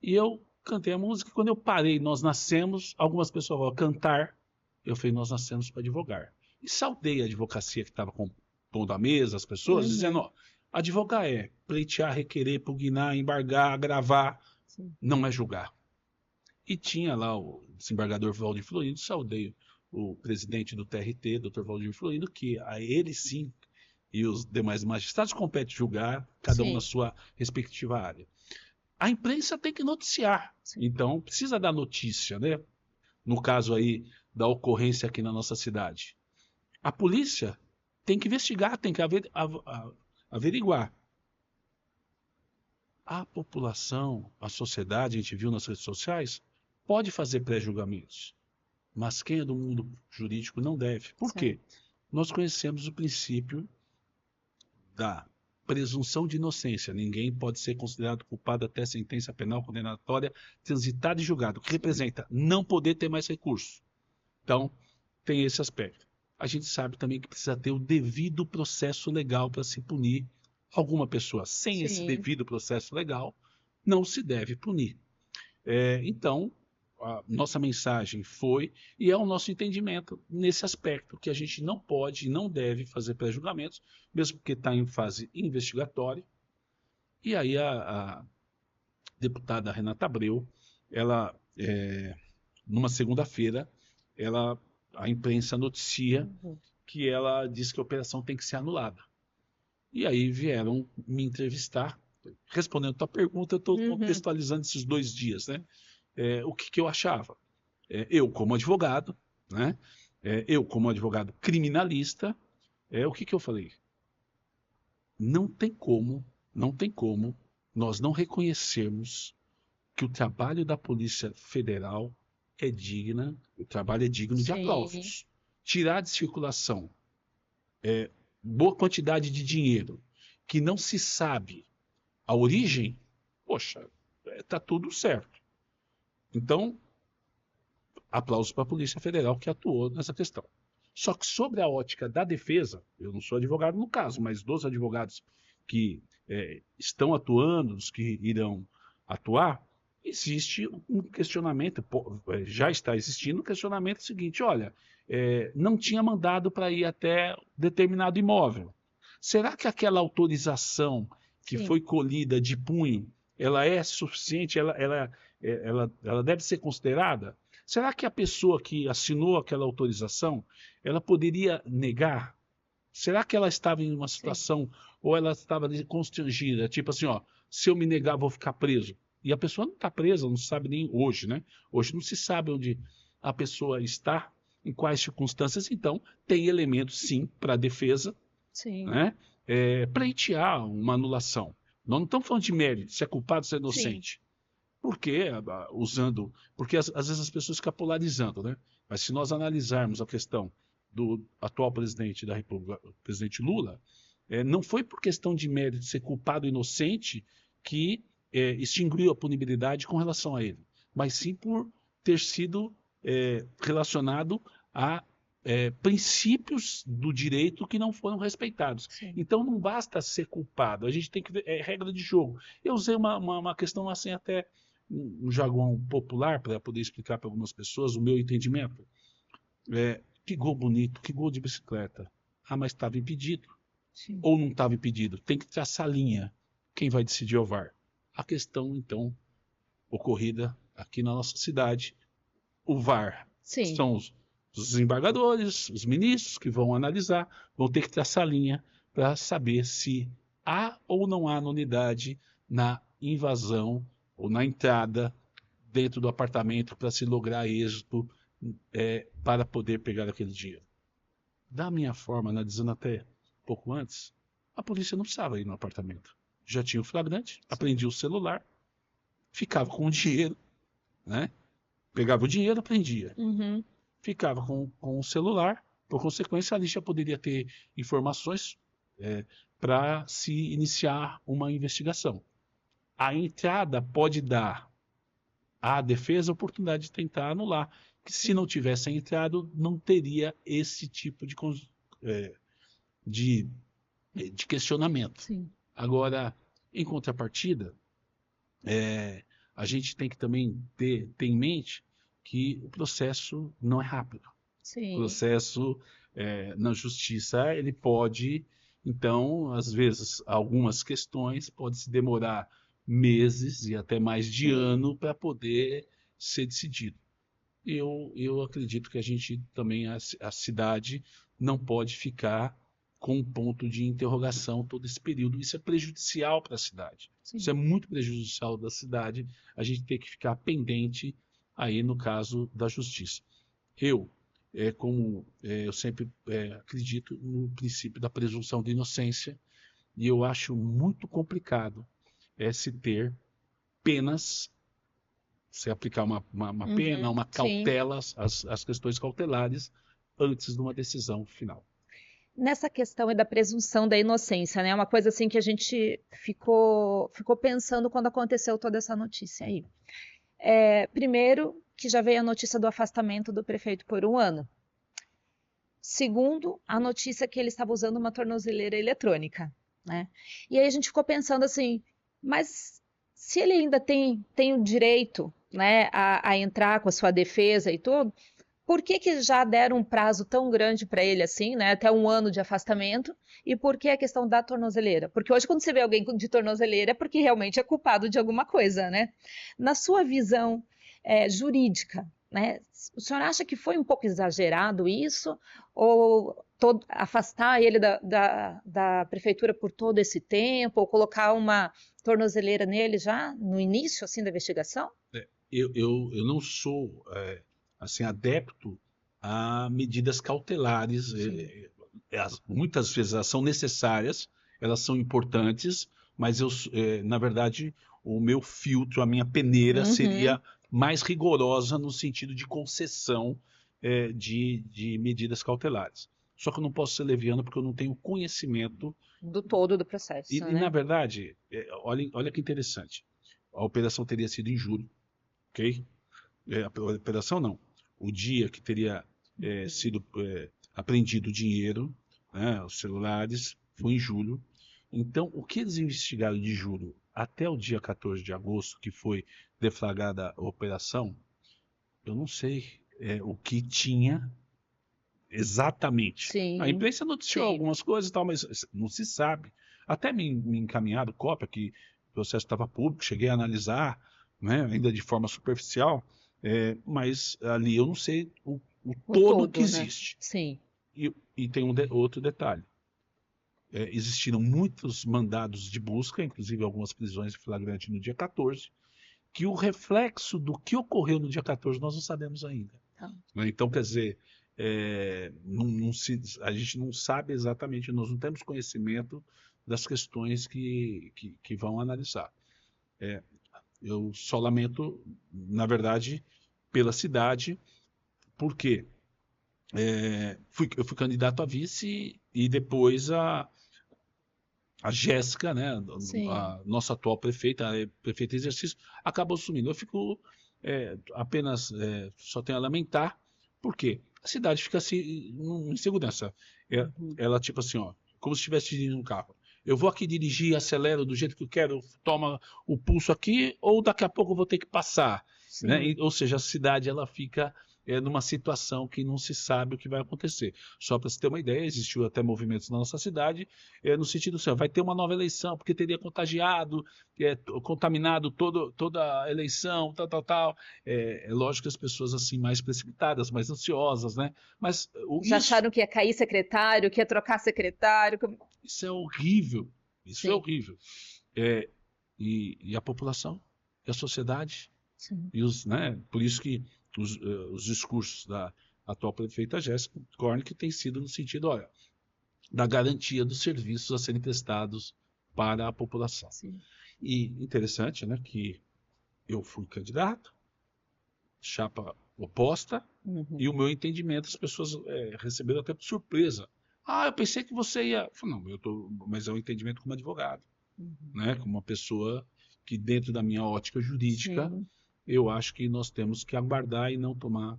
[SPEAKER 2] E eu cantei a música, quando eu parei, nós nascemos, algumas pessoas falaram, cantar, eu falei, nós nascemos para advogar. E saudei a advocacia que estava compondo a mesa, as pessoas, dizendo, ó, advogar é pleitear, requerer, pugnar, embargar, agravar, não é julgar. E tinha lá o desembargador Valdir Florindo, saudei o presidente do TRT, Dr. Valdir Florindo, que a ele sim, e os demais magistrados compete julgar, cada um na sua respectiva área. A imprensa tem que noticiar, então precisa dar notícia, né? No caso aí da ocorrência aqui na nossa cidade. A polícia tem que investigar, tem que averiguar. A população, a sociedade, a gente viu nas redes sociais, pode fazer pré-julgamentos, mas quem é do mundo jurídico não deve. Por quê? Nós conhecemos o princípio da presunção de inocência. Ninguém pode ser considerado culpado até sentença penal condenatória transitada e julgada, o que representa não poder ter mais recurso. Então, tem esse aspecto. A gente sabe também que precisa ter o devido processo legal para se punir alguma pessoa. Sem esse devido processo legal, não se deve punir. Então, a nossa mensagem foi, e é o nosso entendimento nesse aspecto, que a gente não pode e não deve fazer pré-julgamentos, mesmo porque está em fase investigatória. E aí a deputada Renata Abreu, ela, numa segunda-feira, a imprensa noticia que ela diz que a operação tem que ser anulada. E aí vieram me entrevistar, respondendo a tua pergunta, eu estou contextualizando esses 2 dias, né? O que eu achava? Eu como advogado, né? Eu como advogado criminalista, o que eu falei? Não tem como nós não reconhecermos que o trabalho da Polícia Federal o trabalho é digno de aplausos. Tirar de circulação boa quantidade de dinheiro que não se sabe a origem, poxa, está tudo certo. Então, aplausos para a Polícia Federal que atuou nessa questão. Só que sobre a ótica da defesa, eu não sou advogado no caso, mas dos advogados que estão atuando, os que irão atuar, existe um questionamento, já está existindo um questionamento seguinte, olha, não tinha mandado para ir até determinado imóvel. Será que aquela autorização que foi colhida de punho, ela é suficiente, ela deve ser considerada? Será que a pessoa que assinou aquela autorização, ela poderia negar? Será que ela estava em uma situação, ou ela estava constrangida, tipo assim, ó, se eu me negar, vou ficar preso? E a pessoa não está presa, não sabe nem hoje, né? Hoje não se sabe onde a pessoa está, em quais circunstâncias, então tem elementos, sim, para a defesa, né? Pleitear uma anulação. Nós não estamos falando de mérito, se é culpado, se é inocente. Por quê? Porque às vezes as pessoas ficam polarizando, né? Mas se nós analisarmos a questão do atual presidente da República, o presidente Lula, não foi por questão de mérito de ser culpado ou inocente que extinguiu a punibilidade com relação a ele, mas sim por ter sido relacionado a princípios do direito que não foram respeitados.
[SPEAKER 1] Sim.
[SPEAKER 2] Então não basta ser culpado, a gente tem que ver, regra de jogo. Eu usei uma questão assim até um jargão popular para poder explicar para algumas pessoas o meu entendimento. Que gol bonito, que gol de bicicleta. Ah, mas estava impedido.
[SPEAKER 1] Sim.
[SPEAKER 2] Ou não estava impedido. Tem que traçar a linha. Quem vai decidir é o VAR. A questão, então, ocorrida aqui na nossa cidade, o VAR
[SPEAKER 1] Sim.
[SPEAKER 2] são os desembargadores, os ministros que vão analisar, vão ter que traçar a linha para saber se há ou não há nulidade na invasão ou na entrada dentro do apartamento para se lograr êxito para poder pegar aquele dinheiro. Da minha forma, analisando até pouco antes, a polícia não precisava ir no apartamento. Já tinha o flagrante, apreendia o celular, ficava com o dinheiro, né? Pegava o dinheiro, apreendia.
[SPEAKER 1] Uhum.
[SPEAKER 2] Ficava com o celular, por consequência, ali já poderia ter informações para se iniciar uma investigação. A entrada pode dar à defesa a oportunidade de tentar anular, que se não tivesse entrado, não teria esse tipo de questionamento.
[SPEAKER 1] Sim.
[SPEAKER 2] Agora, em contrapartida, a gente tem que também ter em mente que o processo não é rápido.
[SPEAKER 1] Sim.
[SPEAKER 2] O processo na justiça, ele pode, então, às vezes, algumas questões podem se demorar meses e até mais de ano para poder ser decidido. Eu acredito que a gente também, a cidade, não pode ficar com um ponto de interrogação todo esse período. Isso é prejudicial para a cidade.
[SPEAKER 1] Sim.
[SPEAKER 2] Isso é muito prejudicial da cidade. A gente tem que ficar pendente aí no caso da justiça. Eu sempre acredito no princípio da presunção de inocência e eu acho muito complicado se ter penas, se aplicar uma pena, uma cautela, as questões cautelares antes de uma decisão final.
[SPEAKER 1] Nessa questão da presunção da inocência, né? Uma coisa assim que a gente ficou pensando quando aconteceu toda essa notícia aí. Primeiro, que já veio a notícia do afastamento do prefeito por 1 ano. Segundo, a notícia que ele estava usando uma tornozeleira eletrônica, né? E aí a gente ficou pensando assim, mas se ele ainda tem o direito, né, a entrar com a sua defesa e tudo, por que já deram um prazo tão grande para ele assim, né, até 1 ano de afastamento? E por que a questão da tornozeleira? Porque hoje quando você vê alguém de tornozeleira é porque realmente é culpado de alguma coisa, né? Na sua visão jurídica, né, o senhor acha que foi um pouco exagerado isso? Ou afastar ele da prefeitura por todo esse tempo? Ou colocar uma tornozeleira nele já no início assim da investigação?
[SPEAKER 2] Eu não sou assim adepto a medidas cautelares. Muitas vezes elas são necessárias, elas são importantes, mas na verdade o meu filtro, a minha peneira seria mais rigorosa no sentido de concessão de medidas cautelares. Só que eu não posso ser leviano porque eu não tenho conhecimento
[SPEAKER 1] do todo do processo, né?
[SPEAKER 2] E na verdade, olha que interessante. A operação teria sido em julho, ok? A operação não. O dia que teria sido apreendido o dinheiro, né, os celulares, foi em julho. Então, o que eles investigaram de julho até o dia 14 de agosto, que foi deflagrada a operação, eu não sei o que tinha exatamente.
[SPEAKER 1] Sim,
[SPEAKER 2] a imprensa noticiou algumas coisas e tal, mas não se sabe. Até me encaminharam cópia que o processo estava público, cheguei a analisar, né, ainda de forma superficial, mas ali eu não sei o todo que existe.
[SPEAKER 1] Né? Sim.
[SPEAKER 2] E tem outro detalhe. Existiram muitos mandados de busca, inclusive algumas prisões em flagrante no dia 14, que o reflexo do que ocorreu no dia 14 nós não sabemos ainda. Então, quer dizer, a gente não sabe exatamente, nós não temos conhecimento das questões que vão analisar. Eu só lamento, na verdade, pela cidade, porque eu fui candidato a vice e depois a Jéssica, né,
[SPEAKER 1] Sim.
[SPEAKER 2] a nossa atual prefeita, a prefeita em exercício, acabou sumindo. Eu fico apenas, só tenho a lamentar, porque a cidade fica assim, em segurança.
[SPEAKER 1] Uhum.
[SPEAKER 2] Ela, tipo assim, ó, como se estivesse dirigindo um carro. Eu vou aqui dirigir, acelero do jeito que eu quero, toma o pulso aqui, ou daqui a pouco eu vou ter que passar, né?
[SPEAKER 1] Sim.
[SPEAKER 2] Ou seja, a cidade ela fica numa situação que não se sabe o que vai acontecer. Só para você ter uma ideia, existiu até movimentos na nossa cidade, no sentido assim, ó, vai ter uma nova eleição, porque teria contagiado, contaminado toda a eleição, tal, tal, tal. É lógico que as pessoas assim mais precipitadas, mais ansiosas, né? Mas
[SPEAKER 1] Já acharam que ia cair secretário, que ia trocar secretário?
[SPEAKER 2] isso é horrível. Isso é
[SPEAKER 1] Sim,
[SPEAKER 2] horrível. E a população, e a sociedade,
[SPEAKER 1] sim.
[SPEAKER 2] e né, por isso que os discursos da atual prefeita Jéssica Kornick têm sido no sentido, olha, da garantia dos serviços a serem prestados para a população.
[SPEAKER 1] Sim.
[SPEAKER 2] E interessante, né, que eu fui candidato, chapa oposta,
[SPEAKER 1] Uhum.
[SPEAKER 2] e o meu entendimento as pessoas receberam até por surpresa. Ah, eu pensei que você ia. Eu falei, não, mas é um entendimento como advogado,
[SPEAKER 1] Uhum.
[SPEAKER 2] né? Como uma pessoa que dentro da minha ótica jurídica,
[SPEAKER 1] Sim.
[SPEAKER 2] eu acho que nós temos que aguardar e não tomar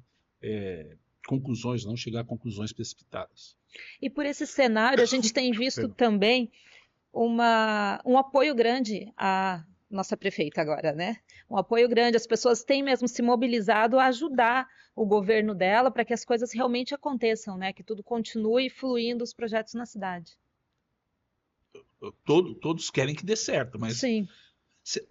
[SPEAKER 2] conclusões, não chegar a conclusões precipitadas.
[SPEAKER 1] E por esse cenário, a gente tem visto
[SPEAKER 2] Perdão.
[SPEAKER 1] também um apoio grande à nossa prefeita agora, né? Um apoio grande, as pessoas têm mesmo se mobilizado a ajudar o governo dela para que as coisas realmente aconteçam, né? Que tudo continue fluindo os projetos na cidade.
[SPEAKER 2] Todos querem que dê certo, mas
[SPEAKER 1] Sim.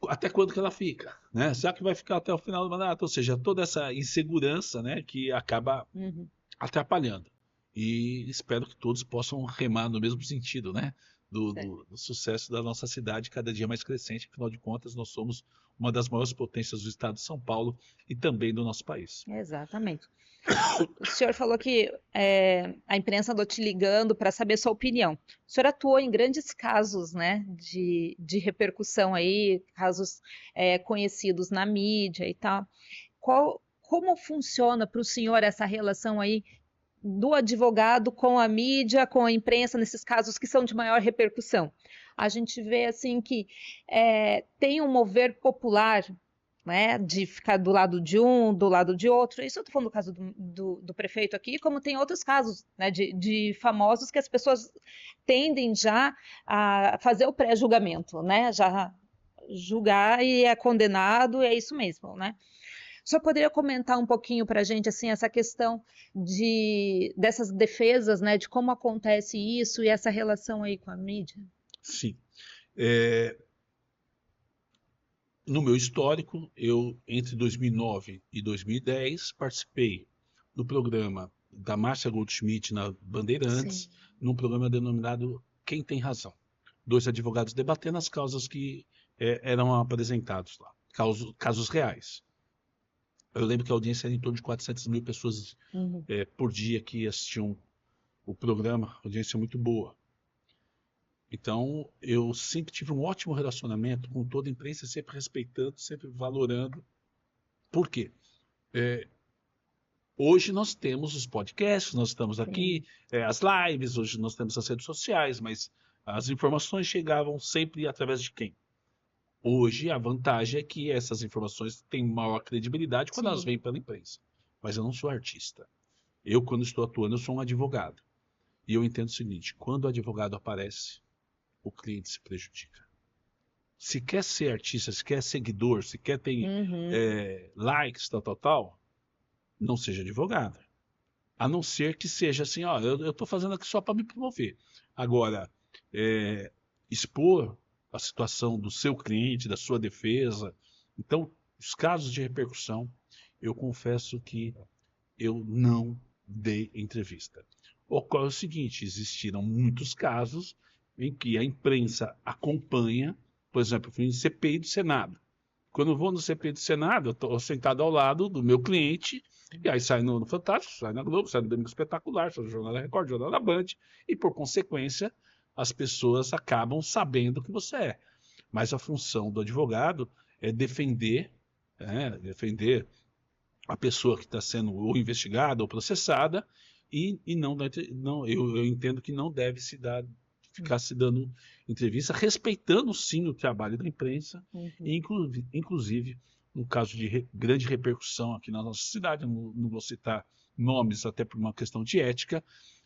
[SPEAKER 2] até quando que ela fica, né? Será que vai ficar até o final do mandato? Ou seja, toda essa insegurança, né, que acaba
[SPEAKER 1] Uhum.
[SPEAKER 2] atrapalhando. E espero que todos possam remar no mesmo sentido, né? Do sucesso da nossa cidade, cada dia mais crescente. Afinal de contas, nós somos uma das maiores potências do estado de São Paulo e também do nosso país.
[SPEAKER 1] Exatamente. O senhor falou que a imprensa andou te ligando para saber sua opinião. O senhor atuou em grandes casos, né, de repercussão aí, casos conhecidos na mídia e tal. Como funciona para o senhor essa relação aí do advogado com a mídia, com a imprensa, nesses casos que são de maior repercussão? A gente vê assim que tem um mover popular, né, de ficar do lado de um, do lado de outro. Isso eu estou falando do caso do prefeito aqui, como tem outros casos, né, de famosos que as pessoas tendem já a fazer o pré-julgamento, né, já julgar e é condenado, é isso mesmo, né? O senhor poderia comentar um pouquinho para a gente assim essa questão dessas defesas, né, de como acontece isso e essa relação aí com a mídia?
[SPEAKER 2] Sim. No meu histórico, eu, entre 2009 e 2010, participei do programa da Márcia Goldschmidt na
[SPEAKER 1] Sim,
[SPEAKER 2] Bandeirantes, num programa denominado Quem Tem Razão. Dois advogados debatendo as causas que eram apresentados lá, casos reais. Eu lembro que a audiência era em torno de 400 mil pessoas
[SPEAKER 1] uhum,
[SPEAKER 2] por dia que assistiam o programa, audiência muito boa. Então, eu sempre tive um ótimo relacionamento com toda a imprensa, sempre respeitando, sempre valorando. Por quê? Hoje nós temos os podcasts, nós estamos aqui,
[SPEAKER 1] sim,
[SPEAKER 2] as lives, hoje nós temos as redes sociais, mas as informações chegavam sempre através de quem? Hoje a vantagem é que essas informações têm maior credibilidade quando elas
[SPEAKER 1] sim.
[SPEAKER 2] vêm pela imprensa. Mas eu não sou artista. Eu, quando estou atuando, eu sou um advogado. E eu entendo o seguinte: quando o advogado aparece, o cliente se prejudica. Se quer ser artista, se quer seguidor, se quer ter
[SPEAKER 1] Uhum,
[SPEAKER 2] likes, tal, tal, tal, não seja advogado. A não ser que seja assim, ó, eu estou fazendo aqui só para me promover. Agora, expor a situação do seu cliente, da sua defesa. Então, os casos de repercussão, eu confesso que eu não dei entrevista. Ocorre o seguinte: existiram muitos casos em que a imprensa acompanha, por exemplo, eu fui em CPI do Senado. Quando eu vou no CPI do Senado, eu estou sentado ao lado do meu cliente, e aí sai no Fantástico, sai na Globo, sai no Domingo Espetacular, sai no Jornal da Record, Jornal da Band, e por consequência, as pessoas acabam sabendo o que você é. Mas a função do advogado é defender a pessoa que está sendo ou investigada ou processada, e não, eu entendo que não deve se dar ficasse dando entrevista, respeitando sim o trabalho da imprensa, e inclusive, no caso de grande repercussão aqui na nossa cidade, não vou citar nomes até por uma questão de ética,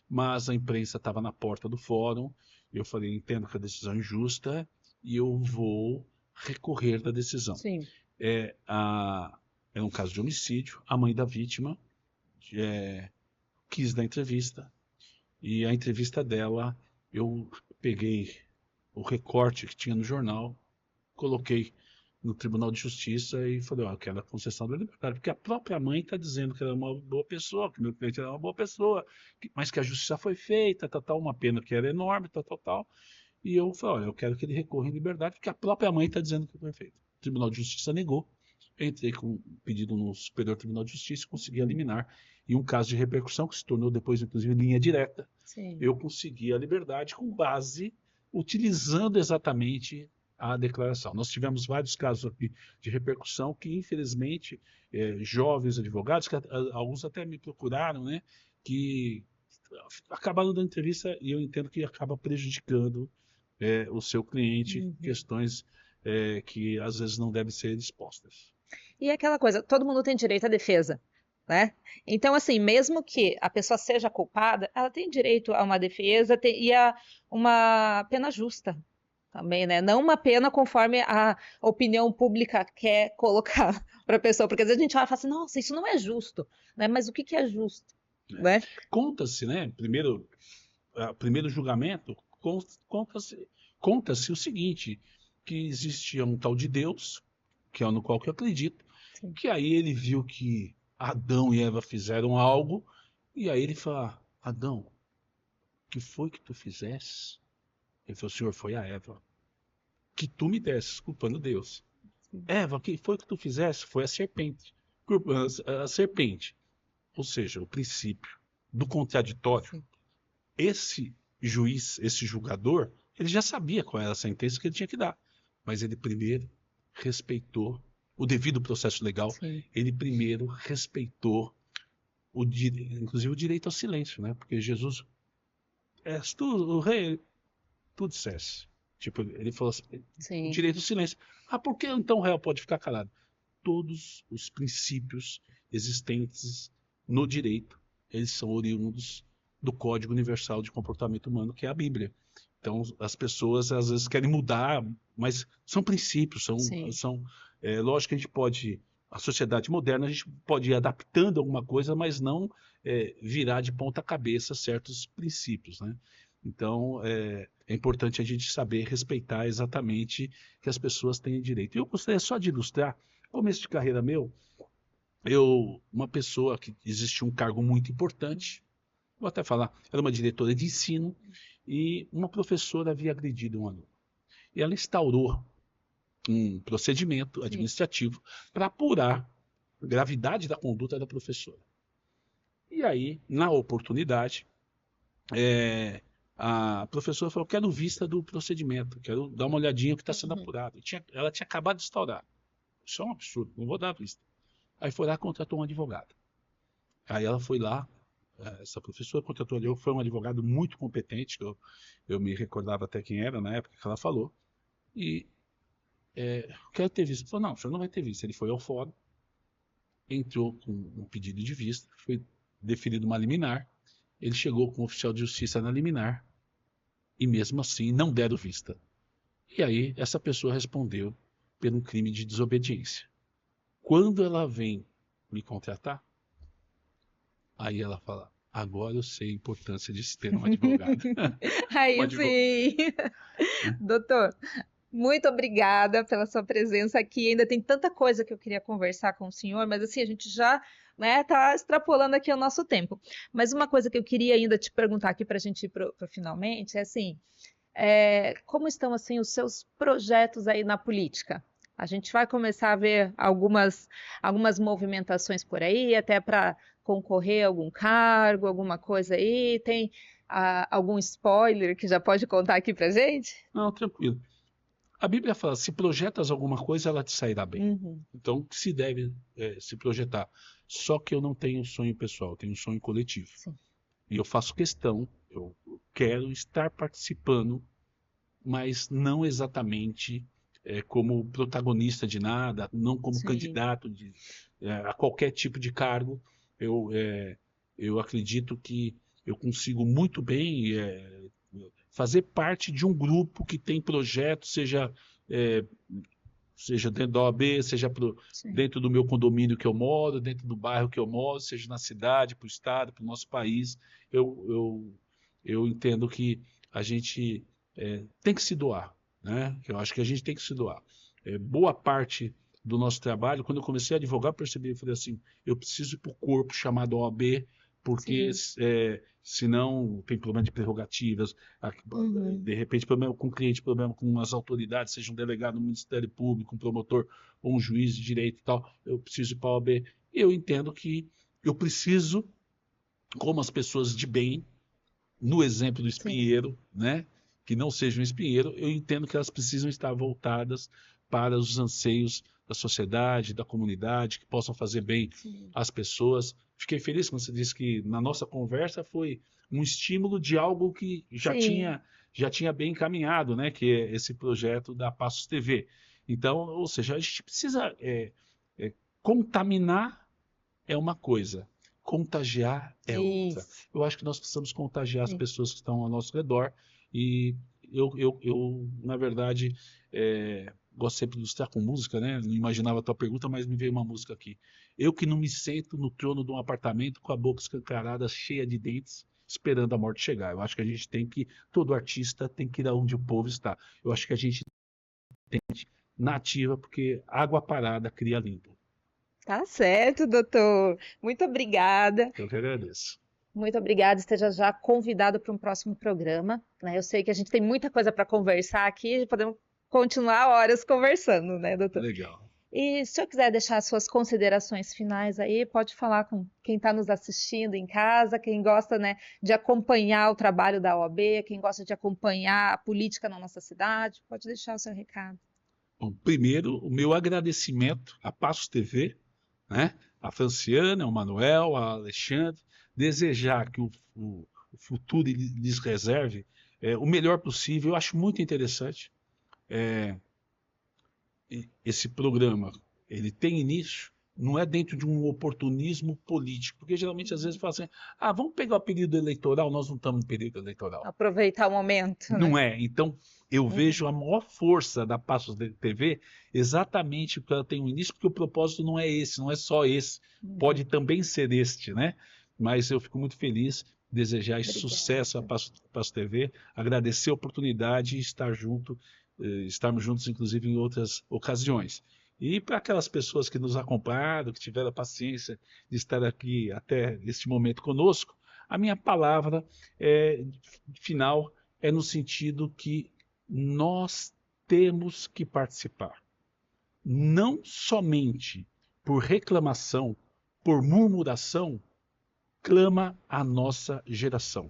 [SPEAKER 2] mas a imprensa estava na porta do fórum, eu falei, entendo que a decisão é injusta e eu vou recorrer da decisão.
[SPEAKER 1] Sim.
[SPEAKER 2] É um caso de homicídio, a mãe da vítima quis dar entrevista, e a entrevista dela, eu peguei o recorte que tinha no jornal, coloquei no Tribunal de Justiça e falei, eu quero a concessão da liberdade, porque a própria mãe está dizendo que ela é uma boa pessoa, que meu cliente era uma boa pessoa, mas que a justiça foi feita, uma pena que era enorme, tal. E eu falei, eu quero que ele recorra em liberdade, porque a própria mãe está dizendo que foi feito. O Tribunal de Justiça negou. Eu entrei com um pedido no Superior Tribunal de Justiça e consegui liminar. E um caso de repercussão, que se tornou depois, inclusive, linha direta, eu consegui a liberdade com base, utilizando exatamente a declaração. Nós tivemos vários casos aqui de repercussão que, infelizmente, jovens advogados, que alguns até me procuraram, né, que acabaram dando entrevista e eu entendo que acaba prejudicando o seu cliente em questões que às vezes não devem ser expostas.
[SPEAKER 1] E aquela coisa, todo mundo tem direito à defesa, né? Então, assim, mesmo que a pessoa seja culpada, ela tem direito a uma defesa e a uma pena justa também, né? Não uma pena conforme a opinião pública quer colocar para a pessoa, porque às vezes a gente olha e fala assim, nossa, isso não é justo, né? Mas o que é justo, né?
[SPEAKER 2] Conta-se, né? Primeiro julgamento, conta-se o seguinte, que existia um tal de Deus, que é no qual que eu acredito, que aí ele viu que Adão e Eva fizeram algo, e aí ele fala, Adão, o que foi que tu fizeste? Ele falou, Senhor, foi a Eva. Que tu me desses, culpando Deus. Eva, o que foi que tu fizeste? Foi a serpente. A serpente. Ou seja, o princípio do contraditório. Esse juiz, esse julgador, ele já sabia qual era a sentença que ele tinha que dar. Mas ele primeiro respeitou o devido processo legal. Ele primeiro respeitou inclusive o direito ao silêncio, né? Porque Jesus, és tu o rei, tu dissesse. Tipo, ele falou assim, o direito ao silêncio. Por que então o réu pode ficar calado? Todos os princípios existentes no direito, eles são oriundos do Código Universal de Comportamento Humano, que é a Bíblia. Então, as pessoas às vezes querem mudar, mas são princípios, lógico que a gente pode, a sociedade moderna, a gente pode ir adaptando alguma coisa, mas não virar de ponta cabeça certos princípios, né? Então, é importante a gente saber respeitar exatamente que as pessoas têm direito. Eu gostaria só de ilustrar, começo de carreira meu, uma pessoa que existia um cargo muito importante, vou até falar, era uma diretora de ensino, e uma professora havia agredido um aluno. E ela instaurou um procedimento administrativo para apurar a gravidade da conduta da professora. E aí, na oportunidade, a professora falou, quero vista do procedimento, quero dar uma olhadinha no que está sendo apurado. Ela tinha acabado de instaurar. Isso é um absurdo, não vou dar vista. Aí foi lá e contratou um advogado. Aí ela foi lá, essa professora contratou ali, foi um advogado muito competente, eu me recordava até quem era na época que ela falou, e quero ter vista. Ele falou, não, o senhor não vai ter vista. Ele foi ao fórum, entrou com um pedido de vista, foi deferido uma liminar, ele chegou com o oficial de justiça na liminar, e mesmo assim não deram vista. E aí essa pessoa respondeu pelo crime de desobediência. Quando ela vem me contratar, aí ela fala, agora eu sei a importância de se ter um advogado.
[SPEAKER 1] Aí sim. Doutor, muito obrigada pela sua presença aqui. Ainda tem tanta coisa que eu queria conversar com o senhor, mas assim, a gente já tá extrapolando aqui o nosso tempo. Mas uma coisa que eu queria ainda te perguntar aqui para a gente ir para finalmente é assim, como estão assim os seus projetos aí na política? A gente vai começar a ver algumas movimentações por aí, até para concorrer a algum cargo, alguma coisa aí. Tem algum spoiler que já pode contar aqui pra gente?
[SPEAKER 2] Não, tranquilo. A Bíblia fala, se projetas alguma coisa, ela te sairá bem. Então, se deve se projetar. Só que eu não tenho sonho pessoal, eu tenho um sonho coletivo.
[SPEAKER 1] Sim.
[SPEAKER 2] E eu faço questão, eu quero estar participando, mas não exatamente como protagonista de nada, não como
[SPEAKER 1] Sim.
[SPEAKER 2] candidato a qualquer tipo de cargo. Eu acredito que eu consigo muito bem fazer parte de um grupo que tem projetos, seja dentro da OAB, seja
[SPEAKER 1] Sim.
[SPEAKER 2] dentro do meu condomínio que eu moro, dentro do bairro que eu moro, seja na cidade, para o estado, para o nosso país. Eu entendo que a gente tem que se doar, né? Eu acho que a gente tem que se doar. Boa parte do nosso trabalho, quando eu comecei a advogar, eu percebi, eu falei assim, eu preciso ir para o corpo chamado OAB, porque senão tem problema de prerrogativas,
[SPEAKER 1] Uhum.
[SPEAKER 2] de repente problema com o cliente, problema com as autoridades, seja um delegado no Ministério Público, um promotor ou um juiz de direito e tal, eu preciso ir para a OAB. Eu entendo que eu preciso, como as pessoas de bem, no exemplo do
[SPEAKER 1] Sim.
[SPEAKER 2] espinheiro, né, que não seja um espinheiro, eu entendo que elas precisam estar voltadas para os anseios da sociedade, da comunidade, que possam fazer bem
[SPEAKER 1] Sim.
[SPEAKER 2] às pessoas. Fiquei feliz quando você disse que na nossa conversa foi um estímulo de algo que
[SPEAKER 1] Sim.
[SPEAKER 2] já tinha bem encaminhado, né, que é esse projeto da Passos TV. Então, ou seja, a gente precisa contaminar é uma coisa, contagiar é outra.
[SPEAKER 1] Isso.
[SPEAKER 2] Eu acho que nós precisamos contagiar as
[SPEAKER 1] Sim.
[SPEAKER 2] pessoas que estão ao nosso redor e na verdade, gosto sempre de ilustrar com música, né? Não imaginava a tua pergunta, mas me veio uma música aqui. Eu que não me sento no trono de um apartamento com a boca escancarada, cheia de dentes, esperando a morte chegar. Eu acho que a gente tem que, todo artista tem que ir aonde o povo está. Eu acho que a gente tem que ir na ativa, porque água parada cria limpo.
[SPEAKER 1] Tá certo, doutor. Muito obrigada.
[SPEAKER 2] Eu que agradeço.
[SPEAKER 1] Muito obrigada. Esteja já convidado para um próximo programa, né? Eu sei que a gente tem muita coisa para conversar aqui, podemos continuar horas conversando, né, doutor?
[SPEAKER 2] Legal.
[SPEAKER 1] E se eu quiser deixar suas considerações finais aí, pode falar com quem está nos assistindo em casa, quem gosta, né, de acompanhar o trabalho da OAB, quem gosta de acompanhar a política na nossa cidade, pode deixar o seu recado.
[SPEAKER 2] Bom, primeiro, o meu agradecimento à Passos TV, né? A Franciana, ao Manuel, ao Alexandre, desejar que o futuro lhes reserve o melhor possível. Eu acho muito interessante esse programa. Ele tem início, não é dentro de um oportunismo político, porque geralmente às vezes fala assim, vamos pegar o período eleitoral, nós não estamos no período eleitoral.
[SPEAKER 1] Aproveitar o momento, né?
[SPEAKER 2] Não é. Então, eu vejo a maior força da Passos TV exatamente porque ela tem um início, porque o propósito não é esse, não é só esse. Pode também ser este, né? Mas eu fico muito feliz, desejar sucesso à Passos TV, agradecer a oportunidade e estar junto, estarmos juntos, inclusive, em outras ocasiões. E para aquelas pessoas que nos acompanharam, que tiveram a paciência de estar aqui até este momento conosco, a minha palavra final é no sentido que nós temos que participar. Não somente por reclamação, por murmuração, clama a nossa geração,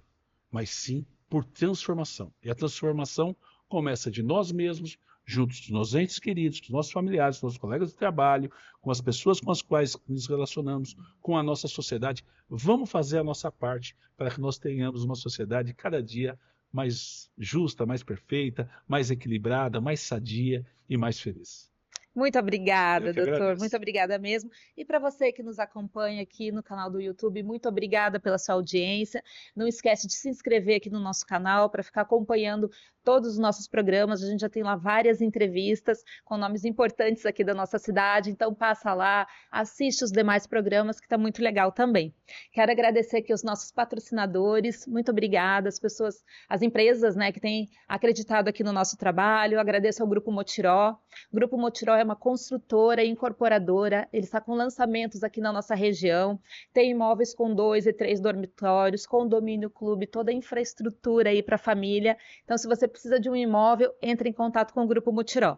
[SPEAKER 2] mas sim por transformação. E a transformação começa de nós mesmos, juntos dos nossos entes queridos, dos nossos familiares, dos nossos colegas de trabalho, com as pessoas com as quais nos relacionamos, com a nossa sociedade. Vamos fazer a nossa parte para que nós tenhamos uma sociedade cada dia mais justa, mais perfeita, mais equilibrada, mais sadia e mais feliz.
[SPEAKER 1] Muito
[SPEAKER 2] Eu
[SPEAKER 1] obrigada,
[SPEAKER 2] que
[SPEAKER 1] doutor.
[SPEAKER 2] agradeço.
[SPEAKER 1] Muito obrigada mesmo. E para você que nos acompanha aqui no canal do YouTube, muito obrigada pela sua audiência. Não esquece de se inscrever aqui no nosso canal para ficar acompanhando todos os nossos programas. A gente já tem lá várias entrevistas com nomes importantes aqui da nossa cidade. Então passa lá, assiste os demais programas que está muito legal também. Quero agradecer aqui os nossos patrocinadores. Muito obrigada, as empresas, né, que têm acreditado aqui no nosso trabalho. Agradeço ao Grupo Motiró. O Grupo Motiró é uma construtora e incorporadora, ele está com lançamentos aqui na nossa região, tem imóveis com 2 e 3 dormitórios, condomínio clube, toda a infraestrutura aí para a família. Então, se você precisa de um imóvel, entre em contato com o Grupo Motiró.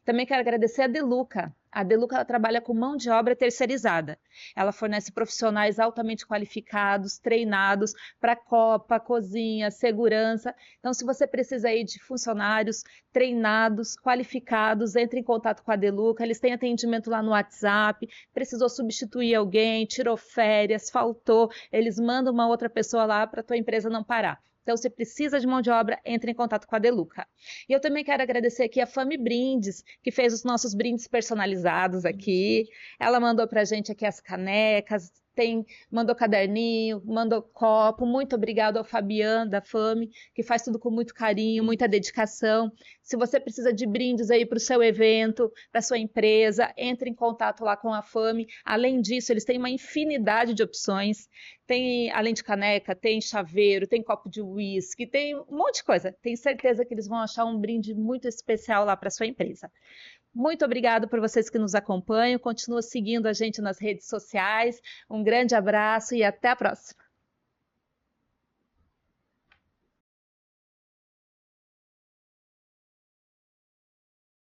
[SPEAKER 1] Também quero agradecer a Deluca. A Deluca ela trabalha com mão de obra terceirizada. Ela fornece profissionais altamente qualificados, treinados para copa, cozinha, segurança. Então, se você precisa aí de funcionários treinados, qualificados, entre em contato com a Deluca. Eles têm atendimento lá no WhatsApp. Precisou substituir alguém, tirou férias, faltou. Eles mandam uma outra pessoa lá para a tua empresa não parar. Então, se precisa de mão de obra, entre em contato com a Deluca. E eu também quero agradecer aqui a Fami Brindes, que fez os nossos brindes personalizados aqui. Ela mandou para a gente aqui as canecas, mandou caderninho, mandou copo. Muito obrigado ao Fabiano da Fami, que faz tudo com muito carinho, muita dedicação. Se você precisa de brindes aí para o seu evento, para a sua empresa, entre em contato lá com a Fami. Além disso, eles têm uma infinidade de opções. Tem, além de caneca, tem chaveiro, tem copo de uísque, tem um monte de coisa. Tenho certeza que eles vão achar um brinde muito especial lá para a sua empresa. Muito obrigado por vocês que nos acompanham. Continua seguindo a gente nas redes sociais. Um grande abraço e até a próxima.